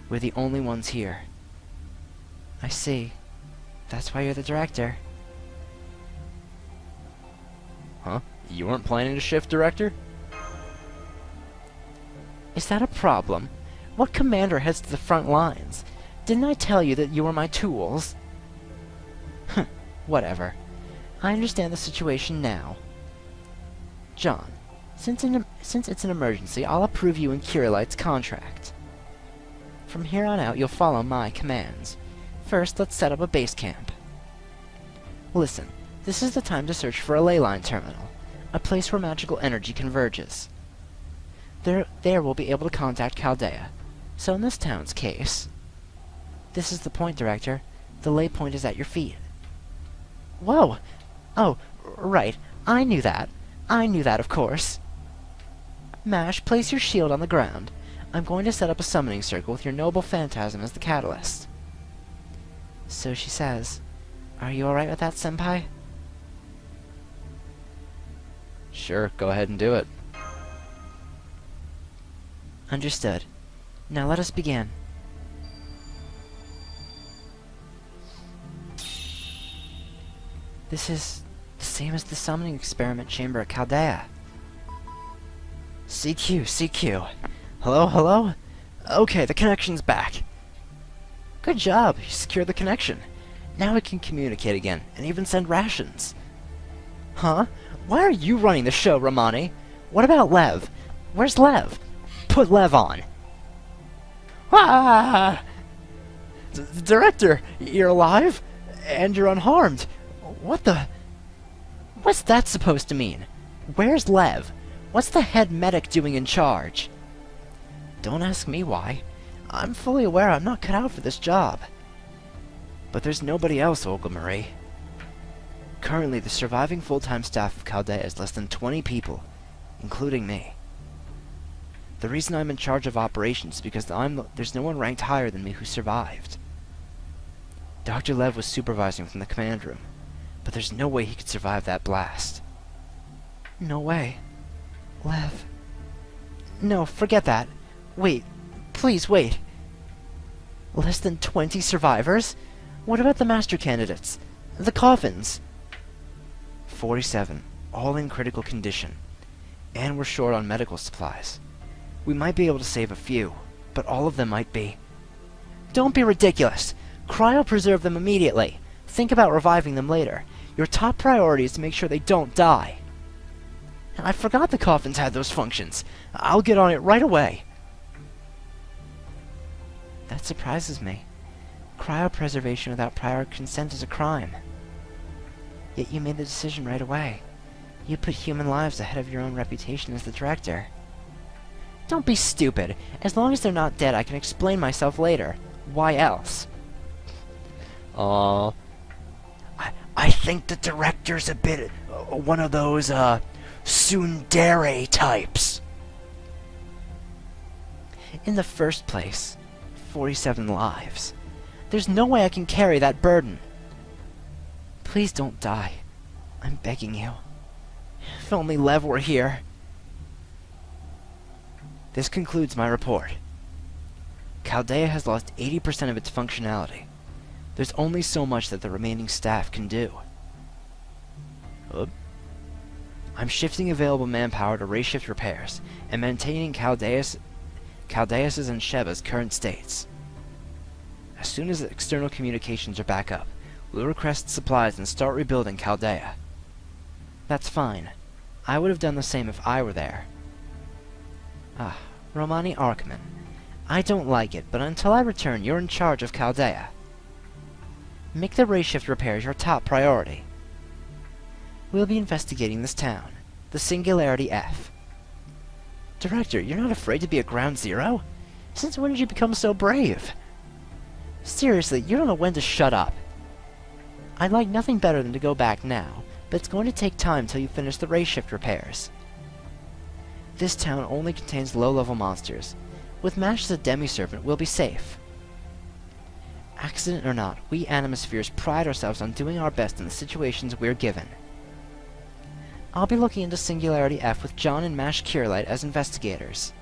We're the only ones here. I see. That's why you're the director. Huh? You weren't planning to shift, Director? Is that a problem? What commander heads to the front lines? Didn't I tell you that you were my tools? Whatever. I understand the situation now. John, since it's an emergency, I'll approve you and Kirilite's contract. From here on out, you'll follow my commands. First, let's set up a base camp. Listen, this is the time to search for a ley line terminal, a place where magical energy converges. There we'll be able to contact Chaldea. So in this town's case... This is the point, Director. The ley point is at your feet. Whoa! Oh, right. I knew that. Of course. Mash, place your shield on the ground. I'm going to set up a summoning circle with your noble phantasm as the catalyst. So she says. Are you alright with that, Senpai? Sure, go ahead and do it. Understood. Now let us begin. This is the same as the summoning experiment chamber at Chaldea. CQ. Hello? Okay, the connection's back. Good job, you secured the connection. Now we can communicate again, and even send rations. Huh? Why are you running the show, Ramani? What about Lev? Where's Lev? Put Lev on. Ah! Director, you're alive? And you're unharmed. What the... What's that supposed to mean? Where's Lev? What's the head medic doing in charge? Don't ask me why. I'm fully aware I'm not cut out for this job. But there's nobody else, Olga Marie. Currently, the surviving full-time staff of Chaldea is less than 20 people, including me. The reason I'm in charge of operations is because there's no one ranked higher than me who survived. Dr. Lev was supervising from the command room, but there's no way he could survive that blast. No way. Lev... No, forget that. Wait. Please, wait. Less than 20 survivors? What about the master candidates? The coffins? 47, all in critical condition. And we're short on medical supplies. We might be able to save a few, but all of them might be. Don't be ridiculous! Cryopreserve them immediately! Think about reviving them later. Your top priority is to make sure they don't die. I forgot the Coffins had those functions. I'll get on it right away. That surprises me. Cryopreservation without prior consent is a crime. Yet you made the decision right away. You put human lives ahead of your own reputation as the director. Don't be stupid. As long as they're not dead, I can explain myself later. Why else? I think the director's a bit one of those tsundere types. In the first place, 47 lives. There's no way I can carry that burden. Please don't die. I'm begging you. If only Lev were here. This concludes my report. Chaldea has lost 80% of its functionality. There's only so much that the remaining staff can do. I'm shifting available manpower to race shift repairs and maintaining Chaldea's and Sheba's current states. As soon as the external communications are back up, we'll request supplies and start rebuilding Chaldea. That's fine. I would have done the same if I were there. Romani Arkman. I don't like it, but until I return, you're in charge of Chaldea. Make the race shift repairs your top priority. We'll be investigating this town, the Singularity F. Director, you're not afraid to be a ground zero? Since when did you become so brave? Seriously, you don't know when to shut up. I'd like nothing better than to go back now, but it's going to take time till you finish the race shift repairs. This town only contains low-level monsters. With Mash as a demi-servant, we'll be safe. Accident or not, we Animospheres pride ourselves on doing our best in the situations we're given. I'll be looking into Singularity F with John and Mash Curelight as investigators.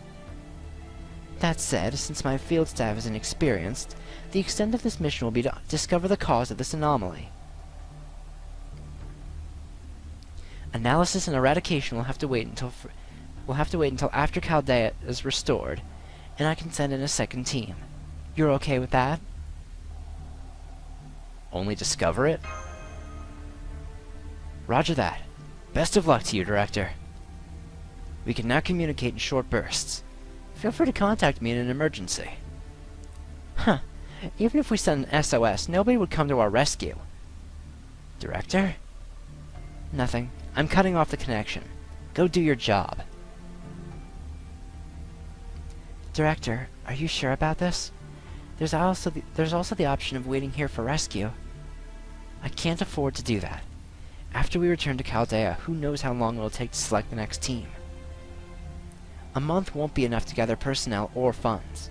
That said, since my field staff is inexperienced, the extent of this mission will be to discover the cause of this anomaly. Analysis and eradication will have to wait until after Chaldea is restored, and I can send in a second team. You're okay with that? Only discover it? Roger that. Best of luck to you, Director. We can now communicate in short bursts. Feel free to contact me in an emergency. Even if we sent an SOS, nobody would come to our rescue. Director? Nothing. I'm cutting off the connection. Go do your job. Director, are you sure about this? There's also the option of waiting here for rescue. I can't afford to do that. After we return to Chaldea, who knows how long it will take to select the next team. A month won't be enough to gather personnel or funds.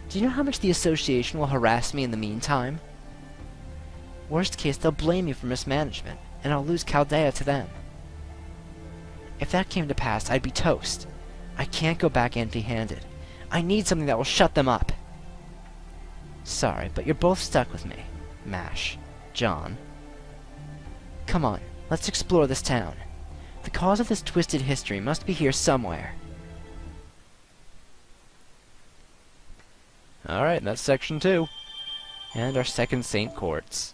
Do you know how much the Association will harass me in the meantime? Worst case, they'll blame me for mismanagement, and I'll lose Chaldea to them. If that came to pass, I'd be toast. I can't go back empty-handed. I need something that will shut them up. Sorry, but you're both stuck with me. Mash. John. Come on, let's explore this town. The cause of this twisted history must be here somewhere. Alright, that's section 2. And our second Saint Quartz.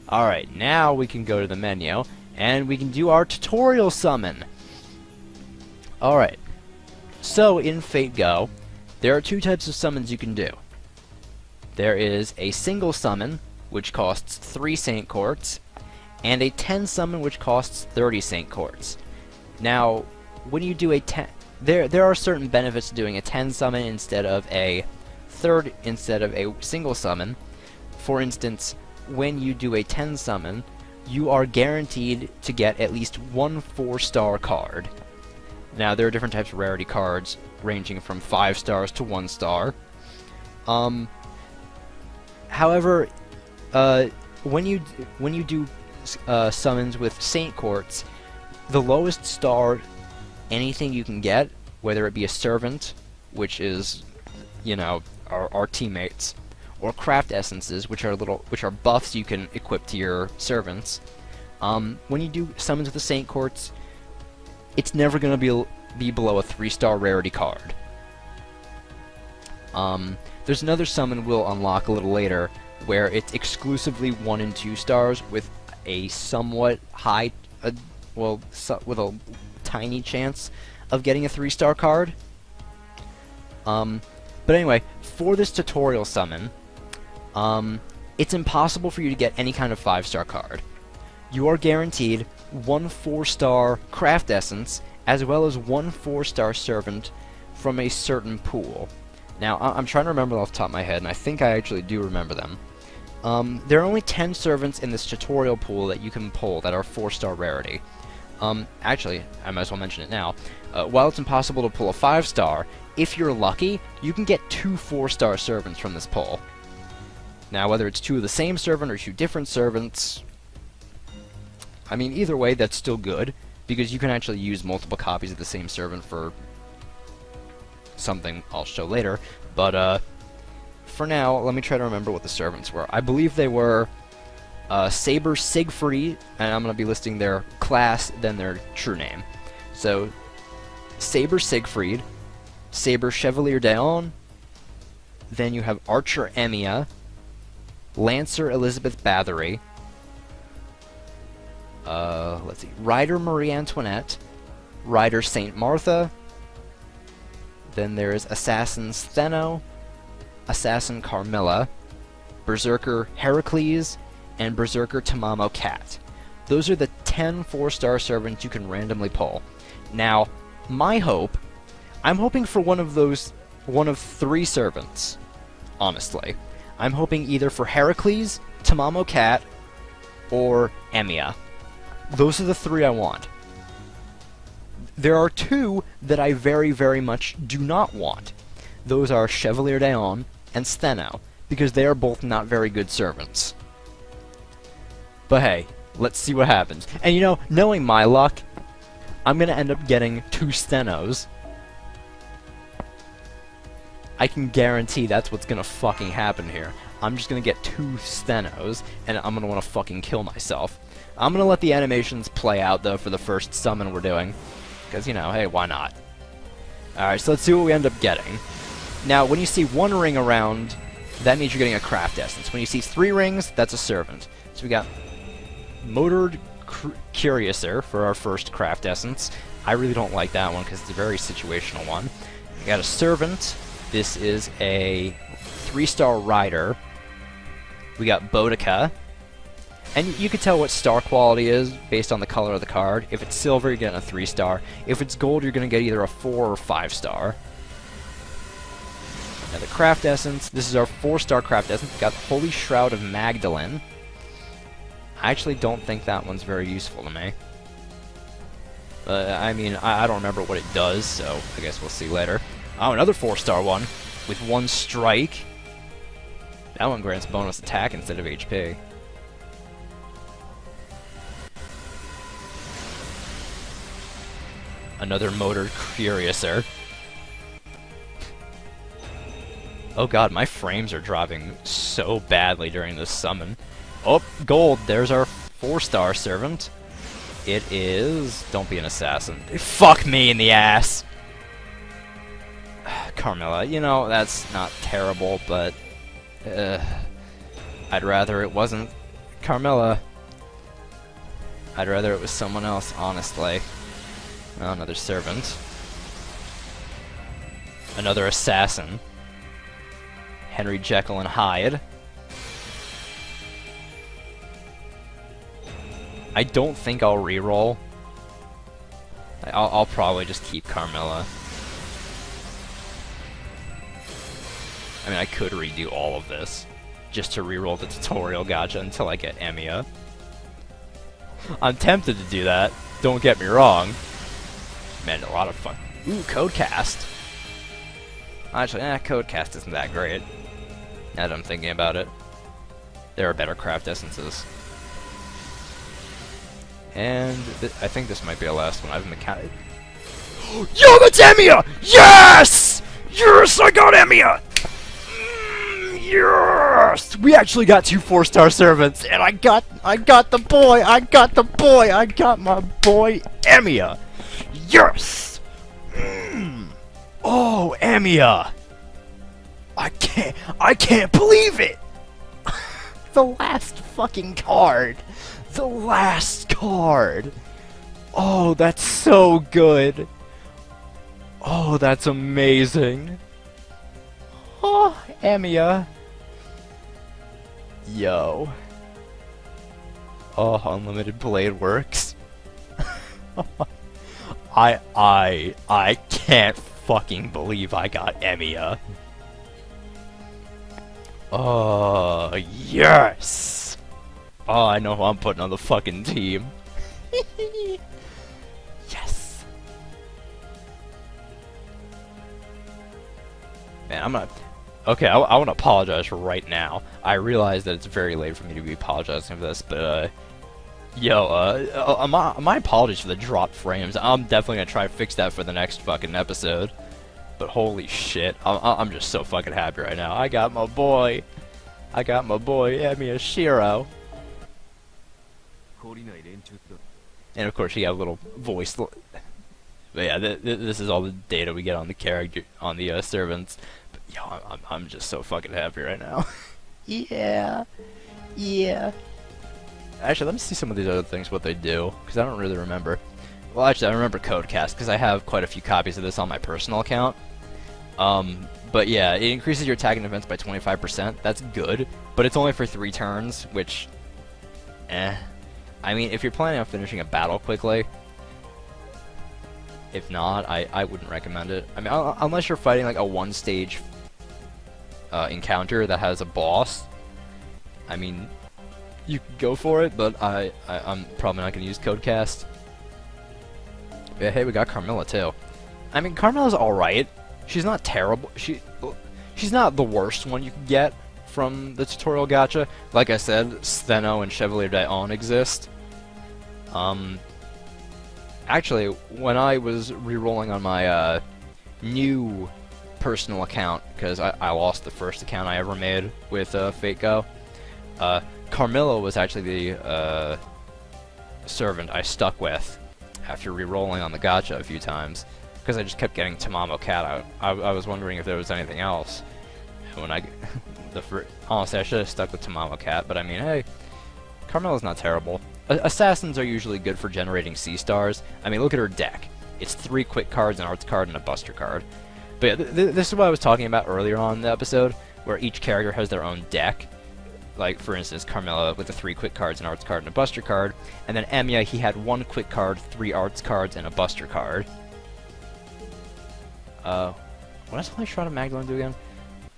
Alright, now we can go to the menu, and we can do our tutorial summon. Alright, so in Fate Go, there are two types of summons you can do. There is a single summon, which costs 3 Saint Quartz, and a 10 summon, which costs 30 Saint Quartz. Now, when you do a 10... There are certain benefits to doing a 10 summon instead of a single summon. For instance, when you do a 10 summon, you are guaranteed to get at least one 4-star card. Now, there are different types of rarity cards, ranging from 5 stars to 1 star. However, when you do summons with Saint Quartz, the lowest star anything you can get, whether it be a servant, which is, you know, our teammates, or craft essences, which are buffs you can equip to your servants. When you do summons with the Saint Quartz, it's never going to be below a 3-star rarity card. There's another summon we'll unlock a little later where it's exclusively 1 and 2 stars with a somewhat high, with a tiny chance of getting a 3-star card. But anyway, for this tutorial summon, it's impossible for you to get any kind of 5-star card. You are guaranteed 1 4-star craft essence, as well as 1 4-star servant from a certain pool. Now, I'm trying to remember off the top of my head, and I think I actually do remember them. There are only 10 servants in this tutorial pool that you can pull that are 4-star rarity. Actually, I might as well mention it now. While it's impossible to pull a 5-star, if you're lucky, you can get 2 4-star servants from this pull. Now, whether it's 2 of the same servant or 2 different servants, I mean, either way, that's still good, because you can actually use multiple copies of the same servant for something I'll show later. But, for now, let me try to remember what the servants were. I believe they were Saber Siegfried, and I'm going to be listing their class, then their true name. So, Saber Siegfried, Saber Chevalier Daon, then you have Archer Emia, Lancer Elizabeth Bathory, let's see, Rider Marie Antoinette, Rider Saint Martha, then there's Assassin Stheno, Assassin Carmilla, Berserker Heracles, and Berserker Tamamo Cat. Those are the 10 4-star servants you can randomly pull. Now, my hope, I'm hoping for one of 3 servants, honestly. I'm hoping either for Heracles, Tamamo Cat, or Emia. Those are the 3 I want. There are 2 that I very, very much do not want. Those are Chevalier Daon and Stheno, because they are both not very good servants. But hey, let's see what happens. And you know, knowing my luck, I'm gonna end up getting 2 Sthenos. I can guarantee that's what's gonna fucking happen here. I'm just gonna get 2 Sthenos, and I'm gonna wanna fucking kill myself. I'm gonna let the animations play out, though, for the first summon we're doing. Because, you know, hey, why not? Alright, so let's see what we end up getting. Now, when you see 1 ring around, that means you're getting a craft essence. When you see 3 rings, that's a servant. So we got Motored Curiouser for our first craft essence. I really don't like that one because it's a very situational one. We got a servant. This is a 3-star rider. We got Boudica. And you can tell what star quality is based on the color of the card. If it's silver, you're getting a 3-star. If it's gold, you're going to get either a 4 or 5-star. Now the craft essence, this is our 4-star craft essence. We got Holy Shroud of Magdalene. I actually don't think that one's very useful to me. I mean, I don't remember what it does, so I guess we'll see later. Oh, another 4-star one with 1 strike. That one grants bonus attack instead of HP. Another Motored Curiouser. Oh god, my frames are dropping so badly during this summon. Oh, gold! There's our 4-star servant. It is... Don't be an assassin. Fuck me in the ass! Carmilla, you know, that's not terrible, but... I'd rather it wasn't Carmilla. I'd rather it was someone else, honestly. Oh, another servant. Another assassin. Henry Jekyll and Hyde. I don't think I'll reroll. I'll probably just keep Carmilla. I mean, I could redo all of this just to reroll the tutorial gacha until I get Emia. I'm tempted to do that, don't get me wrong. Man, a lot of fun. Ooh, Codecast. Actually, Codecast isn't that great. Now that I'm thinking about it. There are better craft essences. And I think this might be the last one. I haven't counted. Yo, that's Emia! Yes! Yes, I got Emia! Yes! We actually got 2 4-star servants, and I got the boy! I got my boy Emia! Yes! Mm. Oh, Emiya! I can't believe it! The last fucking card! The last card! Oh, that's so good! Oh, that's amazing! Oh, Emiya! Yo. Oh, Unlimited Blade works. I can't fucking believe I got Emiya. Oh, yes! Oh, I know who I'm putting on the fucking team. Yes! Man, I'm not... Okay, I want to apologize right now. I realize that it's very late for me to be apologizing for this, but, my apologies for the dropped frames. I'm definitely gonna try to fix that for the next fucking episode. But holy shit, I'm just so fucking happy right now. I got my boy. Emiya Shiro. And of course, he got a little voice. But yeah, this is all the data we get on the character, on the servants. But yo, I'm just so fucking happy right now. Yeah. Actually, let me see some of these other things, what they do, because I don't really remember. Well, actually, I remember Codecast, because I have quite a few copies of this on my personal account. But yeah, it increases your attacking defense by 25%. That's good, but it's only for 3 turns, which... I mean, if you're planning on finishing a battle quickly... If not, I wouldn't recommend it. I mean, unless you're fighting like a 1-stage encounter that has a boss. I mean, you could go for it, but I'm probably not going to use Codecast. Yeah, hey, we got Carmilla too. I mean, Carmilla's alright. She's not terrible. She's not the worst one you can get from the tutorial gacha. Like I said, Stheno and Chevalier d'Aon exist. Actually, when I was re-rolling on my new personal account, because I lost the first account I ever made with Fate Go, Carmilla was actually the servant I stuck with after re-rolling on the gacha a few times, because I just kept getting Tamamo Cat. I was wondering if there was anything else. When honestly, I should have stuck with Tamamo Cat, but I mean, hey, Carmilla's not terrible. Assassins are usually good for generating C-stars. I mean, look at her deck. It's 3 quick cards, an arts card, and a buster card. But yeah, this is what I was talking about earlier on in the episode, where each character has their own deck. Like, for instance, Carmilla with the 3 quick cards, an arts card, and a buster card. And then Emiya, he had 1 quick card, 3 arts cards, and a buster card. What does Holy Shroud of Magdalene do again?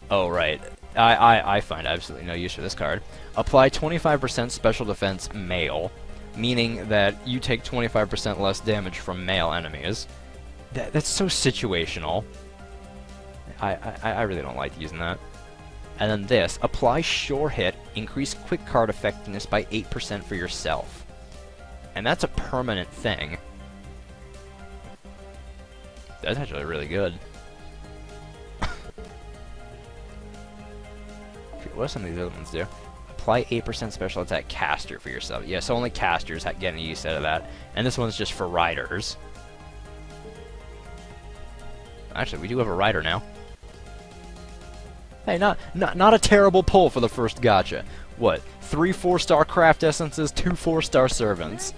Oh, right. I find absolutely no use for this card. Apply 25% special defense male, meaning that you take 25% less damage from male enemies. That's so situational. I really don't like using that. And then this, apply sure hit, increase quick card effectiveness by 8% for yourself. And that's a permanent thing. That's actually really good. What do some of these other ones do? Apply 8% special attack caster for yourself. Yeah, so only casters get any use out of that. And this one's just for riders. Actually, we do have a rider now. Hey, not a terrible pull for the first gacha. What? 3 4-star craft essences, 2 4-star servants.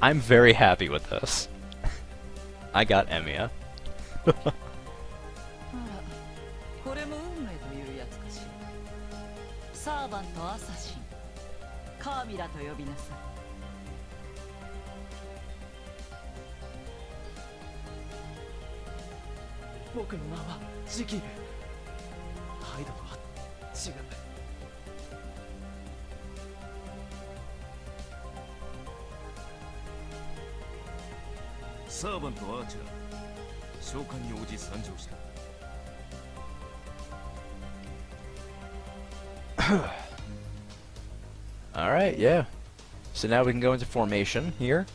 I'm very happy with this. I got Emiya. Alright, yeah. So now we can go into formation here,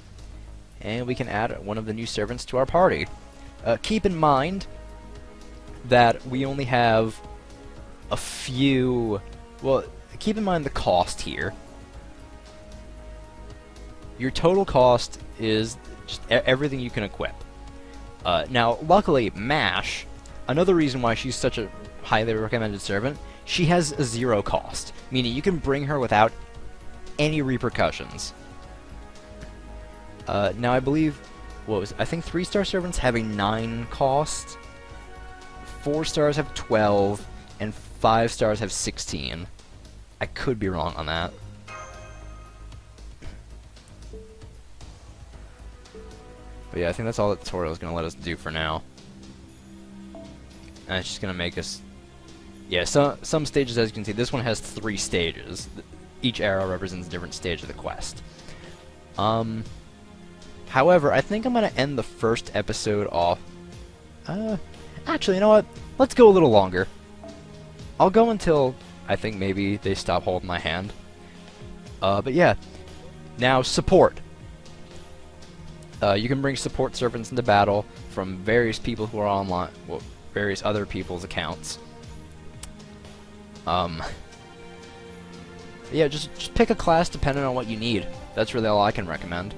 and we can add one of the new servants to our party. Keep in mind that we only have a few... Well, keep in mind the cost here. your total cost is just everything you can equip. Now, luckily, Mash, another reason why she's such a highly recommended servant, she has a 0 cost, meaning you can bring her without any repercussions. Now, I believe, I think 3-star servants have a 9 cost, 4 stars have 12, and 5 stars have 16. I could be wrong on that. But yeah, I think that's all the tutorial is going to let us do for now. And it's just going to make us... Yeah, some stages, as you can see, this one has 3 stages. Each arrow represents a different stage of the quest. However, I think I'm going to end the first episode off... actually, you know what? Let's go a little longer. I'll go until I think maybe they stop holding my hand. But yeah. Now, support. You can bring support servants into battle from various people who are online, well, various other people's accounts. Yeah, just pick a class depending on what you need. That's really all I can recommend.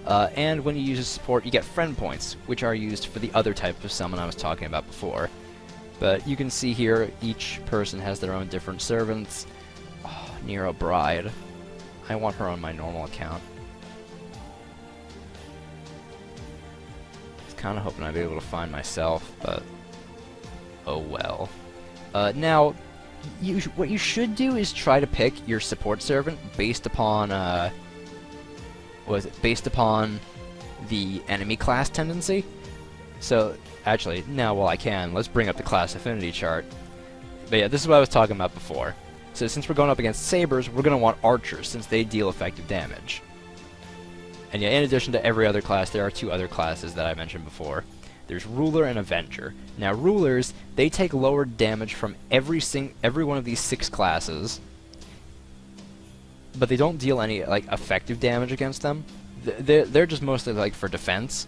And when you use a support, you get friend points, which are used for the other type of summon I was talking about before. But you can see here, each person has their own different servants. Oh, Nero Bride. I want her on my normal account. Kind of hoping I'd be able to find myself, but oh well. Now, what you should do is try to pick your support servant based upon, based upon the enemy class tendency. So, actually, now while I can, let's bring up the class affinity chart. But yeah, this is what I was talking about before. So since we're going up against sabers, we're going to want archers, since they deal effective damage. And yeah, in addition to every other class, there are 2 other classes that I mentioned before. There's Ruler and Avenger. Now, Rulers, they take lower damage from every one of these 6 classes, but they don't deal any, like, effective damage against them. They're just mostly, like, for defense.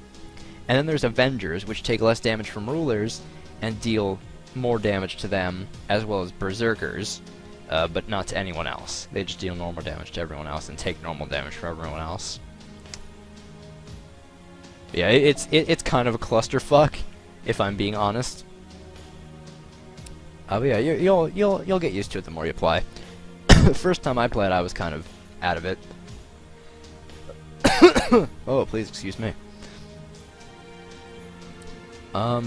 And then there's Avengers, which take less damage from Rulers, and deal more damage to them, as well as Berserkers, but not to anyone else. They just deal normal damage to everyone else, and take normal damage from everyone else. Yeah, it's kind of a clusterfuck, if I'm being honest. But yeah, you'll get used to it the more you play. The first time I played, I was kind of out of it. Oh, please excuse me. But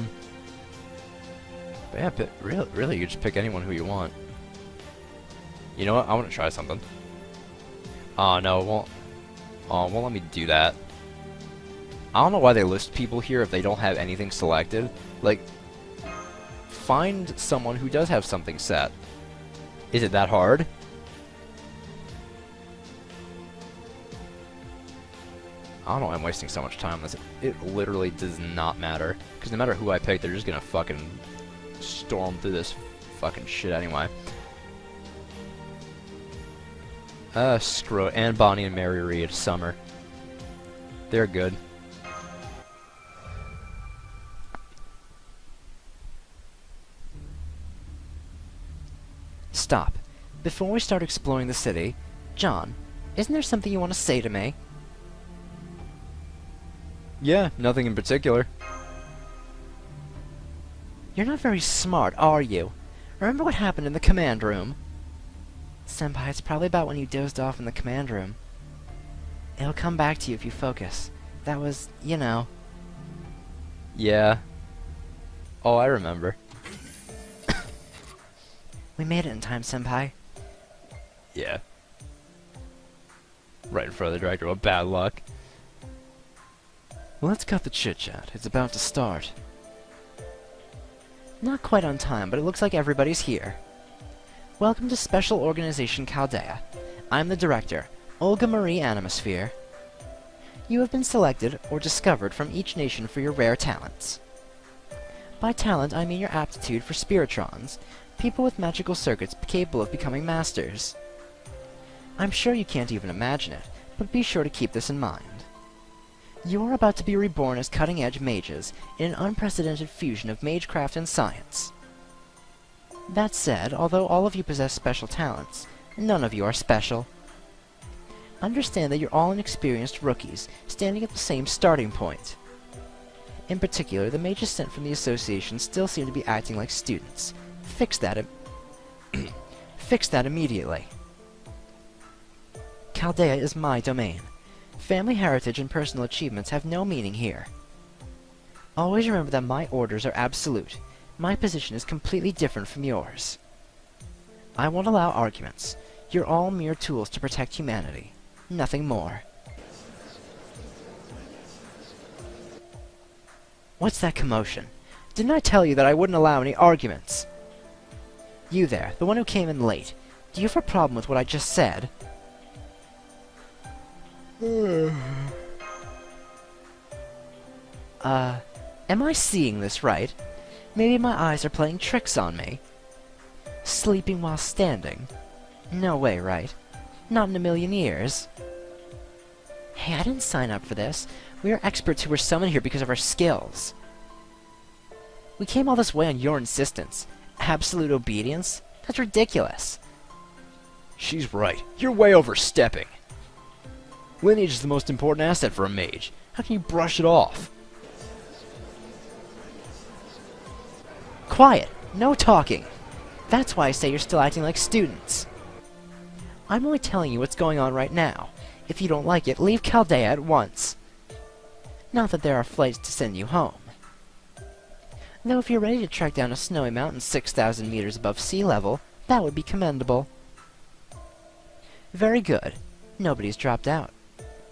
yeah, really, you just pick anyone who you want. You know what? I want to try something. Oh no, it won't let me do that. I don't know why they list people here if they don't have anything selected. Like, find someone who does have something set. Is it that hard? I don't know why I'm wasting so much time on this. It literally does not matter. Because no matter who I pick, they're just gonna fucking storm through this fucking shit anyway. Screw it. And Bonnie and Mary Reed, Summer. They're good. Stop. Before we start exploring the city, John, isn't there something you want to say to me? Yeah, nothing in particular. You're not very smart, are you? Remember what happened in the command room? Senpai, it's probably about when you dozed off in the command room. It'll come back to you if you focus. That was, you know. Yeah. Oh, I remember. We made it in time, Senpai. Yeah. Right in front of the director. Well, bad luck. Well, let's cut the chit-chat. It's about to start. Not quite on time, but it looks like everybody's here. Welcome to Special Organization Chaldea. I'm the director, Olga Marie Animosphere. You have been selected or discovered from each nation for your rare talents. By talent, I mean your aptitude for spiritrons, people with magical circuits capable of becoming masters. I'm sure you can't even imagine it, but be sure to keep this in mind. You are about to be reborn as cutting-edge mages in an unprecedented fusion of magecraft and science. That said, although all of you possess special talents, none of you are special. Understand that you're all inexperienced rookies, standing at the same starting point. In particular, the mages sent from the association still seem to be acting like students. Fix that fix that immediately. Chaldea is my domain. Family heritage and personal achievements have no meaning here. Always remember that my orders are absolute. My position is completely different from yours. I won't allow arguments. You're all mere tools to protect humanity. Nothing more. What's that commotion? Didn't I tell you that I wouldn't allow any arguments? You there, the one who came in late. Do you have a problem with what I just said? Am I seeing this right? Maybe my eyes are playing tricks on me. Sleeping while standing? No way, right? Not in a million years. Hey, I didn't sign up for this. We are experts who were summoned here because of our skills. We came all this way on your insistence. Absolute obedience? That's ridiculous. She's right. You're way overstepping. Lineage is the most important asset for a mage. How can you brush it off? Quiet! No talking! That's why I say you're still acting like students. I'm only telling you what's going on right now. If you don't like it, leave Chaldea at once. Not that there are flights to send you home. Though if you're ready to trek down a snowy mountain 6,000 meters above sea level, that would be commendable. Very good. Nobody's dropped out.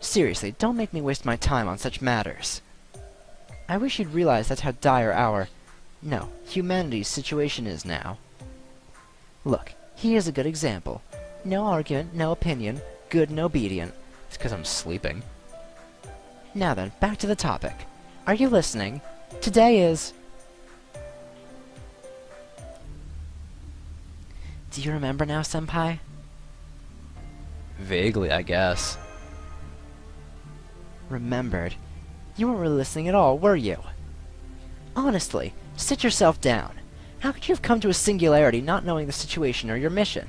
Seriously, don't make me waste my time on such matters. I wish you'd realize that's how dire humanity's situation is now. Look, here's a good example. No argument, no opinion, good and obedient. It's because I'm sleeping. Now then, back to the topic. Are you listening? Today is... Do you remember now, Senpai? Vaguely, I guess. Remembered? You weren't really listening at all, were you? Honestly, sit yourself down. How could you have come to a singularity not knowing the situation or your mission?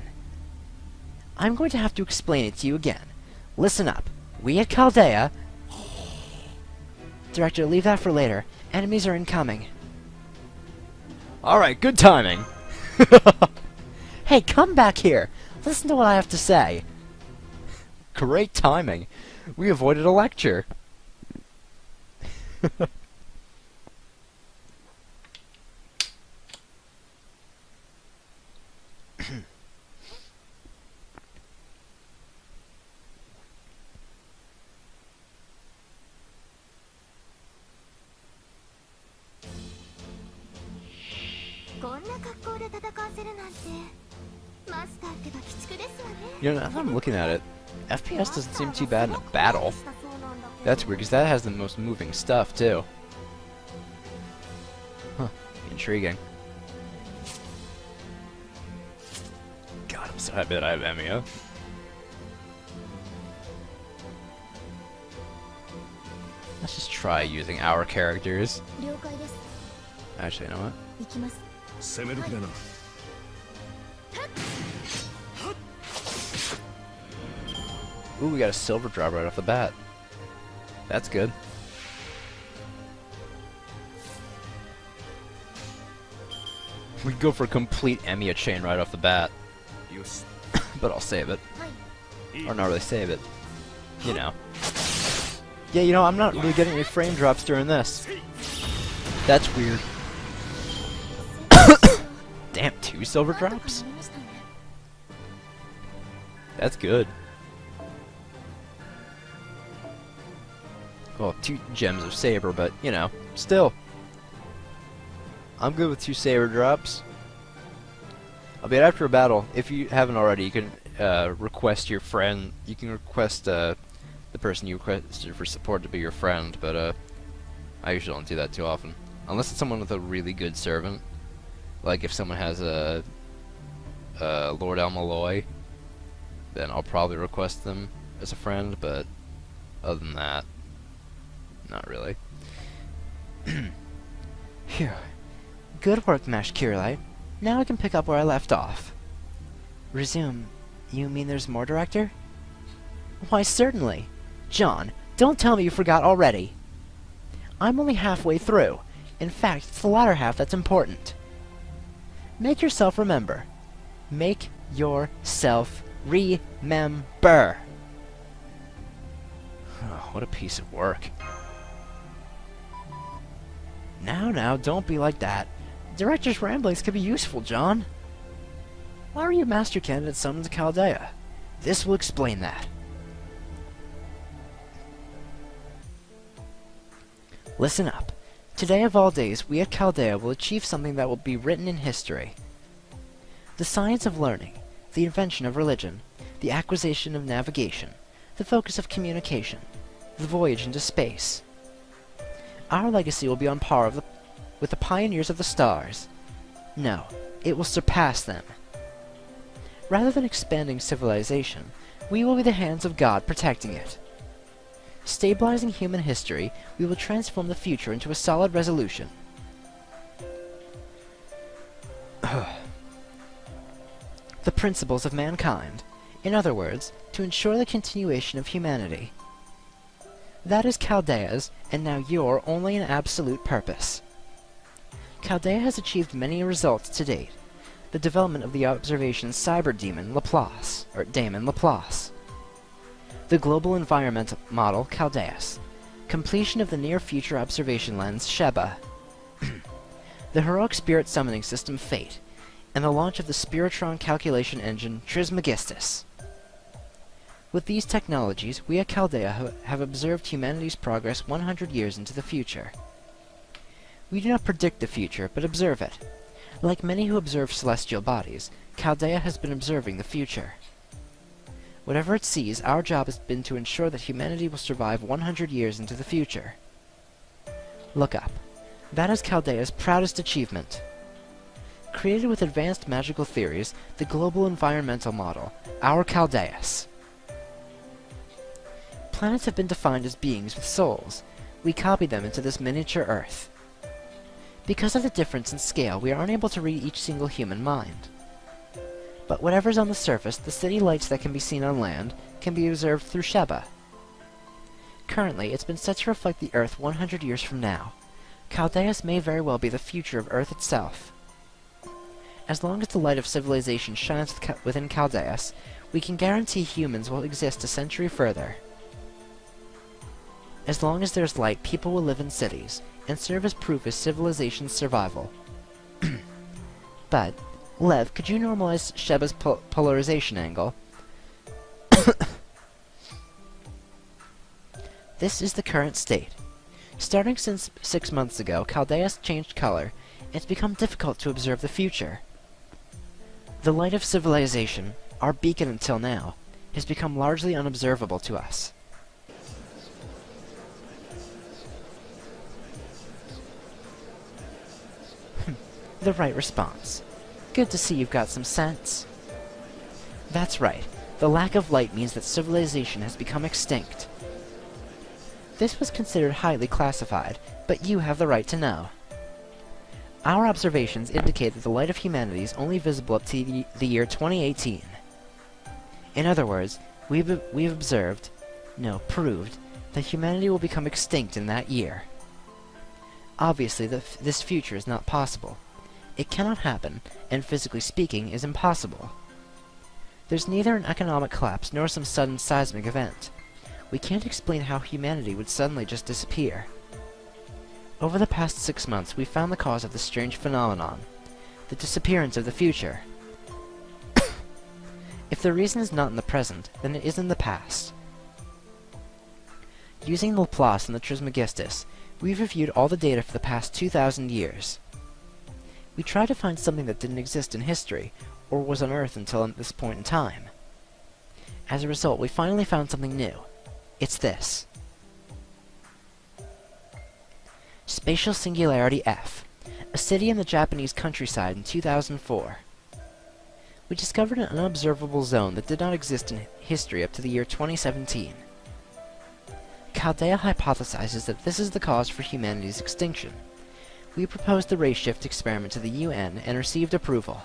I'm going to have to explain it to you again. Listen up. We at Chaldea... Director, leave that for later. Enemies are incoming. Alright, good timing. Hey, come back here. Listen to what I have to say. Great timing. We avoided a lecture. You know, now that I'm looking at it, FPS doesn't seem too bad in a battle. That's weird, because that has the most moving stuff, too. Huh. Intriguing. God, I'm so happy that I have Emia. Let's just try using our characters. Actually, you know what? Ooh, we got a silver drop right off the bat. That's good. We go for a complete Emia chain right off the bat. But I'll save it. Or not really save it. You know. Yeah, you know, I'm not really getting any frame drops during this. That's weird. Damn, 2 silver drops? That's good. Well, 2 gems of saber, but, you know, still. I'm good with 2 saber drops. I mean, after a battle, if you haven't already, you can request your friend. You can request the person you requested for support to be your friend, but I usually don't do that too often. Unless it's someone with a really good servant. Like if someone has a Lord Malloy, then I'll probably request them as a friend, but other than that, not really. Phew. Good work, Mash Curelite. Now I can pick up where I left off. Resume. You mean there's more, Director? Why, certainly. John, don't tell me you forgot already. I'm only halfway through. In fact, it's the latter half that's important. Make yourself remember. Make yourself remember. Oh, what a piece of work. Now, don't be like that. Director's ramblings could be useful, John. Why are you master candidate summoned to Chaldea? This will explain that. Listen up. Today of all days, we at Chaldea will achieve something that will be written in history. The science of learning, the invention of religion, the acquisition of navigation, the focus of communication, the voyage into space. Our legacy will be on par with the pioneers of the stars. No, it will surpass them. Rather than expanding civilization, we will be the hands of God protecting it. Stabilizing human history, we will transform the future into a solid resolution. The principles of mankind. In other words, to ensure the continuation of humanity. That is Chaldea's, and now your, only and absolute purpose. Chaldea has achieved many results to date. The development of the observation cyber demon Laplace, the global environment model Chaldeus, completion of the near-future observation lens Sheba, the heroic spirit summoning system Fate, and the launch of the Spiritron calculation engine Trismegistus. With these technologies, we at Chaldea have observed humanity's progress 100 years into the future. We do not predict the future, but observe it. Like many who observe celestial bodies, Chaldea has been observing the future. Whatever it sees, our job has been to ensure that humanity will survive 100 years into the future. Look up. That is Chaldea's proudest achievement. Created with advanced magical theories, the global environmental model, our Chaldeus. Planets have been defined as beings with souls. We copy them into this miniature Earth. Because of the difference in scale, we are unable to read each single human mind. But whatever's on the surface, the city lights that can be seen on land, can be observed through Sheba. Currently, it's been set to reflect the Earth 100 years from now. Chaldeus may very well be the future of Earth itself. As long as the light of civilization shines within Chaldeus, we can guarantee humans will exist a century further. As long as there's light, people will live in cities, and serve as proof of civilization's survival. But, Lev, could you normalize Sheba's polarization angle? This is the current state. Starting since 6 months ago, Chaldea's changed color, and it's become difficult to observe the future. The light of civilization, our beacon until now, has become largely unobservable to us. The right response. Good to see you've got some sense. That's right. The lack of light means that civilization has become extinct. This was considered highly classified, but you have the right to know. Our observations indicate that the light of humanity is only visible up to the year 2018. In other words, we've proved, that humanity will become extinct in that year. Obviously, this future is not possible. It cannot happen, and physically speaking, is impossible. There's neither an economic collapse nor some sudden seismic event. We can't explain how humanity would suddenly just disappear. Over the past 6 months, we found the cause of this strange phenomenon, the disappearance of the future. If the reason is not in the present, then it is in the past. Using Laplace and the Trismegistus, we've reviewed all the data for the past 2,000 years. We tried to find something that didn't exist in history, or was unearthed until this point in time. As a result, we finally found something new. It's this. Spatial Singularity F, a city in the Japanese countryside in 2004. We discovered an unobservable zone that did not exist in history up to the year 2017. Chaldea hypothesizes that this is the cause for humanity's extinction. We proposed the ray shift experiment to the UN and received approval.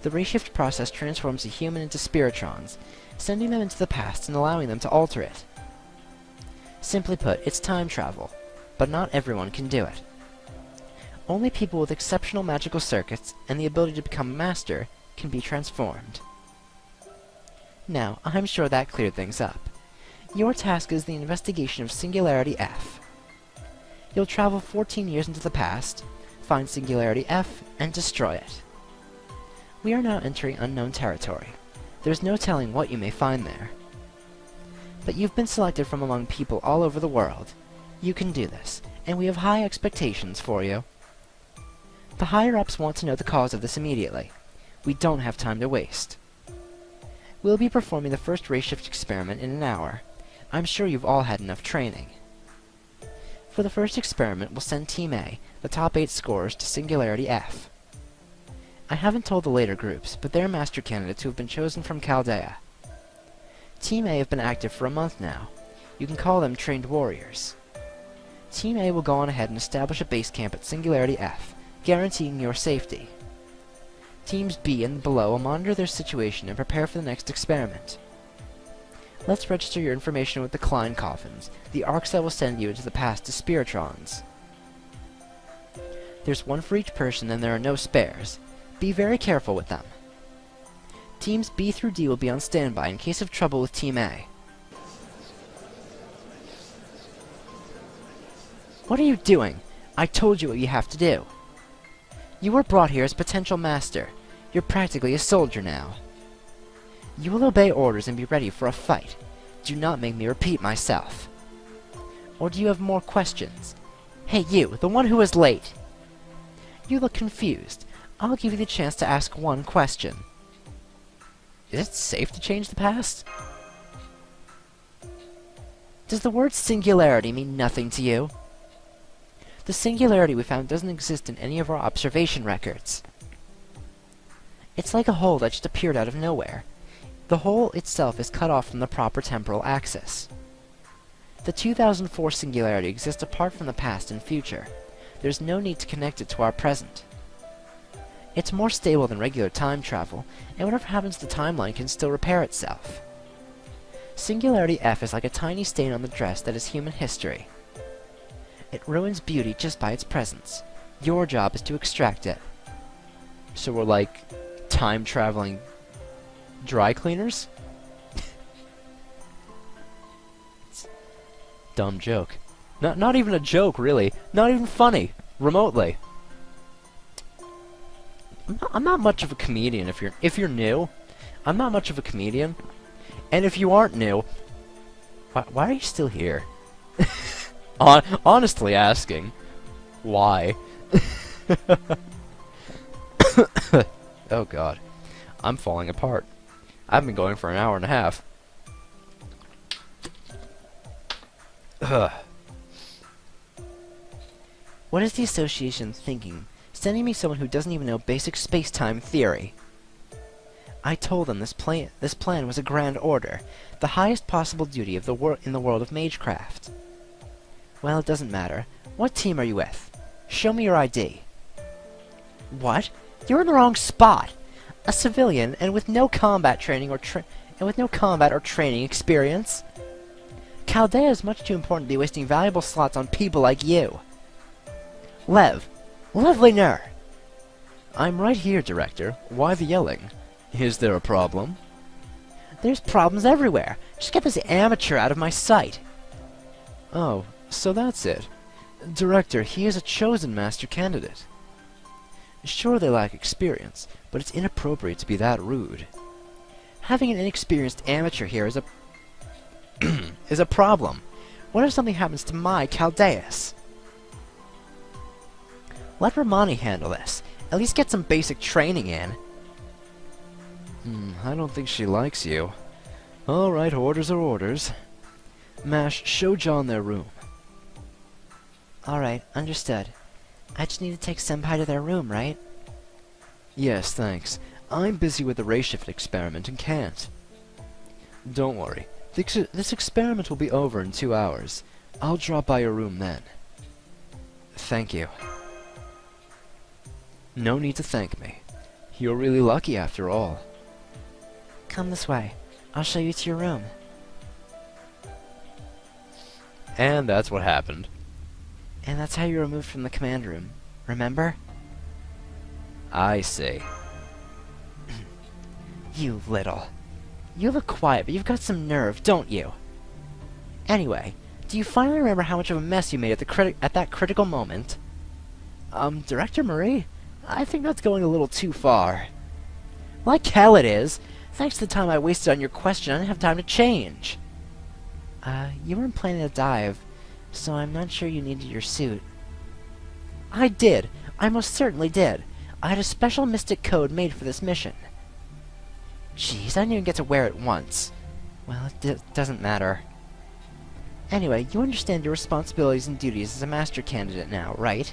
The reshift process transforms a human into spiritrons, sending them into the past and allowing them to alter it. Simply put, it's time travel, but not everyone can do it. Only people with exceptional magical circuits and the ability to become a master can be transformed. Now, I'm sure that cleared things up. Your task is the investigation of Singularity F. You'll travel 14 years into the past, find Singularity F, and destroy it. We are now entering unknown territory. There's no telling what you may find there. But you've been selected from among people all over the world. You can do this, and we have high expectations for you. The higher-ups want to know the cause of this immediately. We don't have time to waste. We'll be performing the first reshift experiment in an hour. I'm sure you've all had enough training. For the first experiment, we'll send Team A, the top 8 scorers, to Singularity F. I haven't told the later groups, but they're master candidates who have been chosen from Chaldea. Team A have been active for a month now. You can call them trained warriors. Team A will go on ahead and establish a base camp at Singularity F, guaranteeing your safety. Teams B and below will monitor their situation and prepare for the next experiment. Let's register your information with the Coffins, the arcs that will send you into the past to Spiritrons. There's one for each person and there are no spares. Be very careful with them. Teams B through D will be on standby in case of trouble with Team A. What are you doing? I told you what you have to do. You were brought here as potential master. You're practically a soldier now. You will obey orders and be ready for a fight. Do not make me repeat myself. Or do you have more questions? Hey you, the one who was late! You look confused. I'll give you the chance to ask one question. Is it safe to change the past? Does the word singularity mean nothing to you? The singularity we found doesn't exist in any of our observation records. It's like a hole that just appeared out of nowhere. The hole itself is cut off from the proper temporal axis. The 2004 singularity exists apart from the past and future. There's no need to connect it to our present. It's more stable than regular time travel, and whatever happens to the timeline can still repair itself. Singularity F is like a tiny stain on the dress that is human history. It ruins beauty just by its presence. Your job is to extract it. So we're like time-traveling dry cleaners? Dumb joke. Not even a joke, really. Not even funny. Remotely. I'm not much of a comedian if you're new. I'm not much of a comedian. And if you aren't new, why are you still here? Honestly asking. Why? Oh god. I'm falling apart. I've been going for an hour and a half. Ugh. What is the Association thinking, sending me someone who doesn't even know basic space-time theory? I told them this plan was a grand order, the highest possible duty of in the world of magecraft. Well, it doesn't matter. What team are you with? Show me your ID. What? You're in the wrong spot. A civilian, and with no combat training or training experience. Chaldea is much too important to be wasting valuable slots on people like you. Lovely Ner. I'm right here, Director. Why the yelling? Is there a problem? There's problems everywhere. Just get this amateur out of my sight. Oh, so that's it. Director, he is a chosen master candidate. Sure, they lack experience, but it's inappropriate to be that rude. Having an inexperienced amateur here is a is a problem. What if something happens to my Chaldeas? Let Romani handle this. At least get some basic training in. I don't think she likes you. Alright, orders are orders. Mash, show John their room. Alright, understood. I just need to take Senpai to their room, right? Yes, thanks. I'm busy with the reshift experiment and can't. Don't worry. This experiment will be over in 2 hours. I'll drop by your room then. Thank you. No need to thank me. You're really lucky after all. Come this way. I'll show you to your room. And that's what happened. And that's how you were removed from the command room. Remember? I see. You little. You look quiet, but you've got some nerve, don't you? Anyway, do you finally remember how much of a mess you made at that critical moment? Director Marie? I think that's going a little too far. Like hell it is! Thanks to the time I wasted on your question, I didn't have time to change. You weren't planning to dive, so I'm not sure you needed your suit. I did! I most certainly did! I had a special mystic code made for this mission. Jeez, I didn't even get to wear it once. Well, it doesn't matter. Anyway, you understand your responsibilities and duties as a master candidate now, right?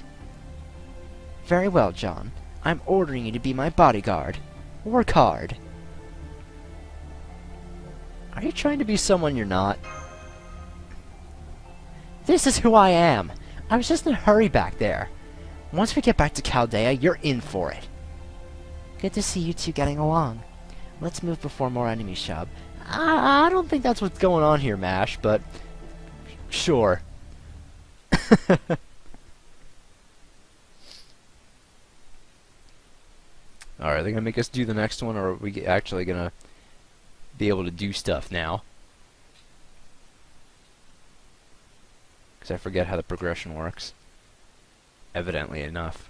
Very well, John. I'm ordering you to be my bodyguard. Work hard. Are you trying to be someone you're not? This is who I am! I was just in a hurry back there. Once we get back to Chaldea, you're in for it. Good to see you two getting along. Let's move before more enemies show up. I don't think that's what's going on here, Mash, but sure. Alright, are they gonna make us do the next one, or are we actually gonna be able to do stuff now? Because I forget how the progression works. Evidently enough.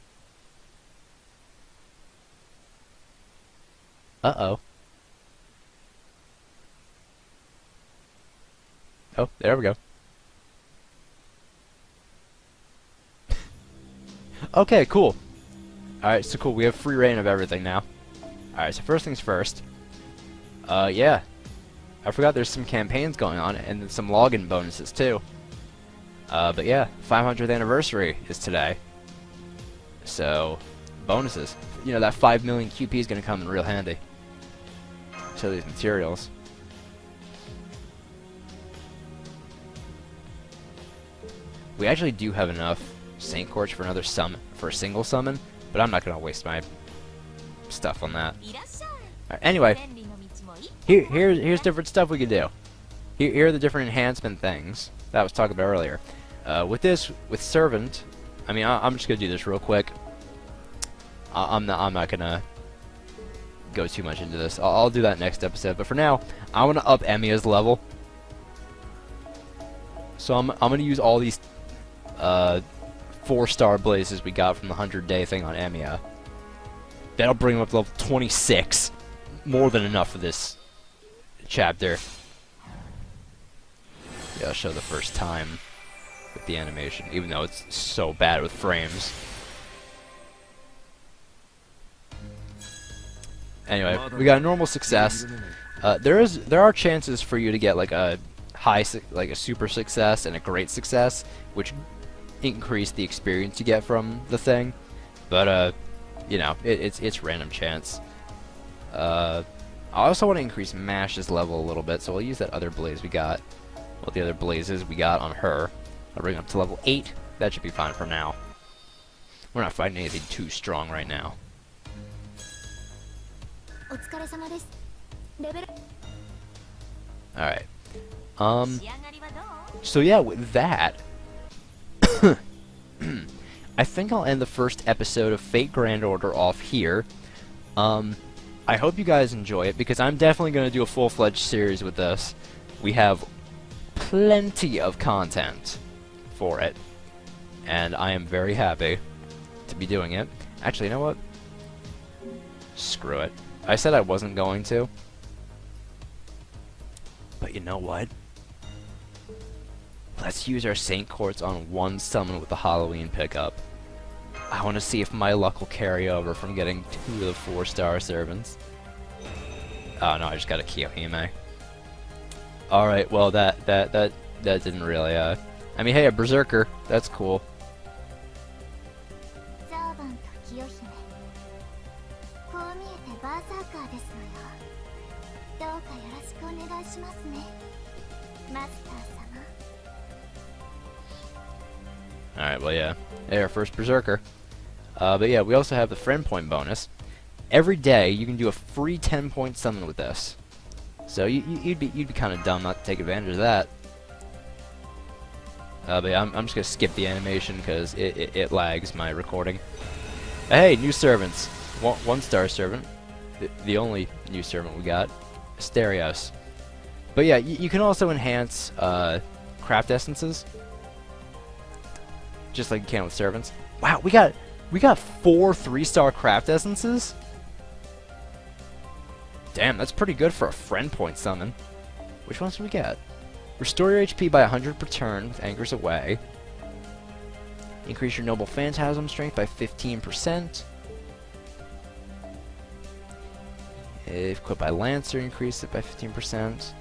Uh-oh. Oh, there we go. Okay, cool. Alright, so cool. We have free reign of everything now. Alright, so first things first. Yeah. I forgot there's some campaigns going on, and some login bonuses, too. But yeah, 500th anniversary is today. So, bonuses. You know, that 5 million QP is going to come in real handy. So these materials. We actually do have enough Saint Quartz for another summon, for a single summon, but I'm not going to waste my stuff on that. Right, anyway, here's different stuff we can do. Here are the different enhancement things that I was talking about earlier. With Servant, I mean, I'm just going to do this real quick. I'm not going to go too much into this. I'll do that next episode, but for now, I want to up Emiya's level. So I'm going to use all these 4-star blazes we got from the 100-day thing on Emiya. That'll bring him up to level 26. More than enough for this chapter. Yeah, I'll show the first time with the animation, even though it's so bad with frames. Anyway, we got a normal success. There are chances for you to get like a a super success and a great success, which increase the experience you get from the thing. But you know, it's random chance. I also want to increase Mash's level a little bit, so we'll use that other blaze we got. Well, the other blazes we got on her. I'll bring it up to level 8. That should be fine for now. We're not fighting anything too strong right now. Alright. So yeah, with that, I think I'll end the first episode of Fate Grand Order off here. I hope you guys enjoy it, because I'm definitely going to do a full-fledged series with this. We have plenty of content for it, and I am very happy to be doing it. Actually, you know what? Screw it. I said I wasn't going to, but you know what? Let's use our Saint Quartz on one summon with the Halloween pickup. I want to see if my luck will carry over from getting 2 of the 4-star servants. Oh no, I just got a Kiyohime. Alright, well that didn't really, I mean, hey, a Berserker, that's cool. Alright, well yeah, hey, our first Berserker. But yeah, we also have the friend point bonus. every day you can do a free 10-point summon with this. So you'd be kind of dumb not to take advantage of that. But yeah, I'm just gonna skip the animation because it lags my recording. Hey, new servants. One star servant. The only new servant we got. Asterios. But yeah, you can also enhance craft essences, just like you can with servants. Wow, we got 4 3-star craft essences. Damn, that's pretty good for a friend point summon. Which ones do we get? Restore your HP by 100 per turn with Anchors Away. Increase your Noble Phantasm strength by 15%. If equipped by Lancer, increase it by 15%.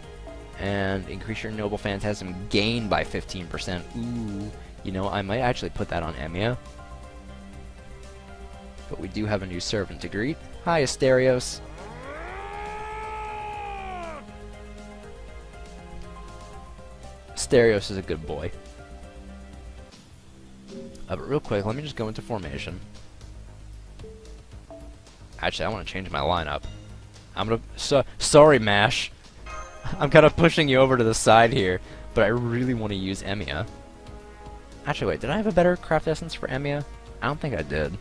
And increase your Noble Phantasm gain by 15%. Ooh, you know, I might actually put that on Emiya. But we do have a new servant to greet. Hi, Asterios. Asterios is a good boy. But real quick, let me just go into formation. Actually, I want to change my lineup. I'm gonna... sorry, Mash. I'm kind of pushing you over to the side here, but I really want to use Emiya. Actually, wait, did I have a better craft essence for Emiya? I don't think I did.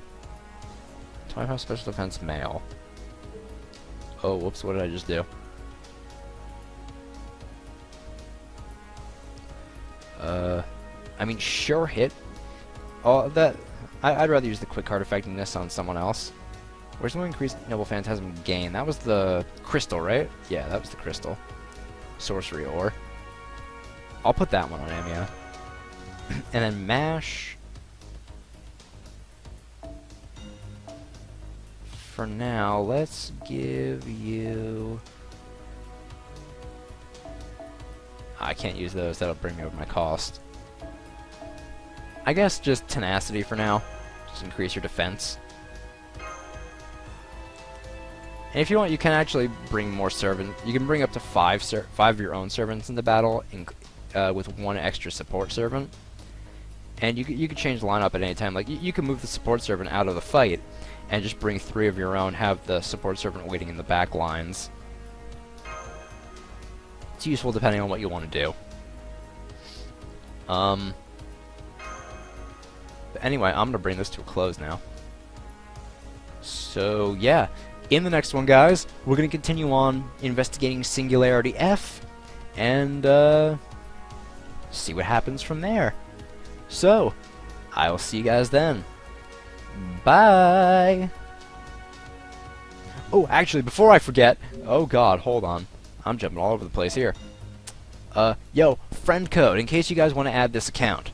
25 special defense male. Oh, whoops, what did I just do? I mean, sure hit. Oh, I'd rather use the quick card effectiveness on someone else. Where's the increased Noble Phantasm gain? That was the crystal, right? Yeah, that was the crystal. Sorcery ore. I'll put that one on Emiya. And then Mash. For now, let's give you... I can't use those, that'll bring me over my cost. I guess just tenacity for now. Just increase your defense. And if you want, you can actually bring more servants. You can bring up to 5 of your own servants into battle, with 1 extra support servant. And you could change the lineup at any time. Like you can move the support servant out of the fight, and just bring 3 of your own. Have the support servant waiting in the back lines. It's useful depending on what you want to do. But anyway, I'm gonna bring this to a close now. So yeah. In the next one, guys, we're going to continue on investigating Singularity F, and see what happens from there. So, I will see you guys then. Bye! Oh, actually, before I forget, oh god, hold on. I'm jumping all over the place here. Yo, friend code, in case you guys want to add this account.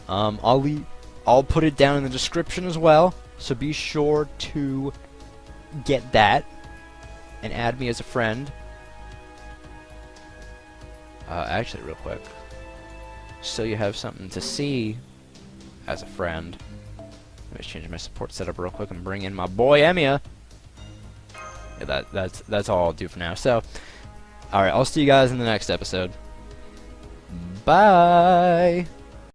I'll put it down in the description as well, so be sure to get that and add me as a friend. Actually, real quick, so you have something to see as a friend. Let me change my support setup real quick and bring in my boy Emiya. Yeah, that's all I'll do for now. So, all right, I'll see you guys in the next episode. Bye.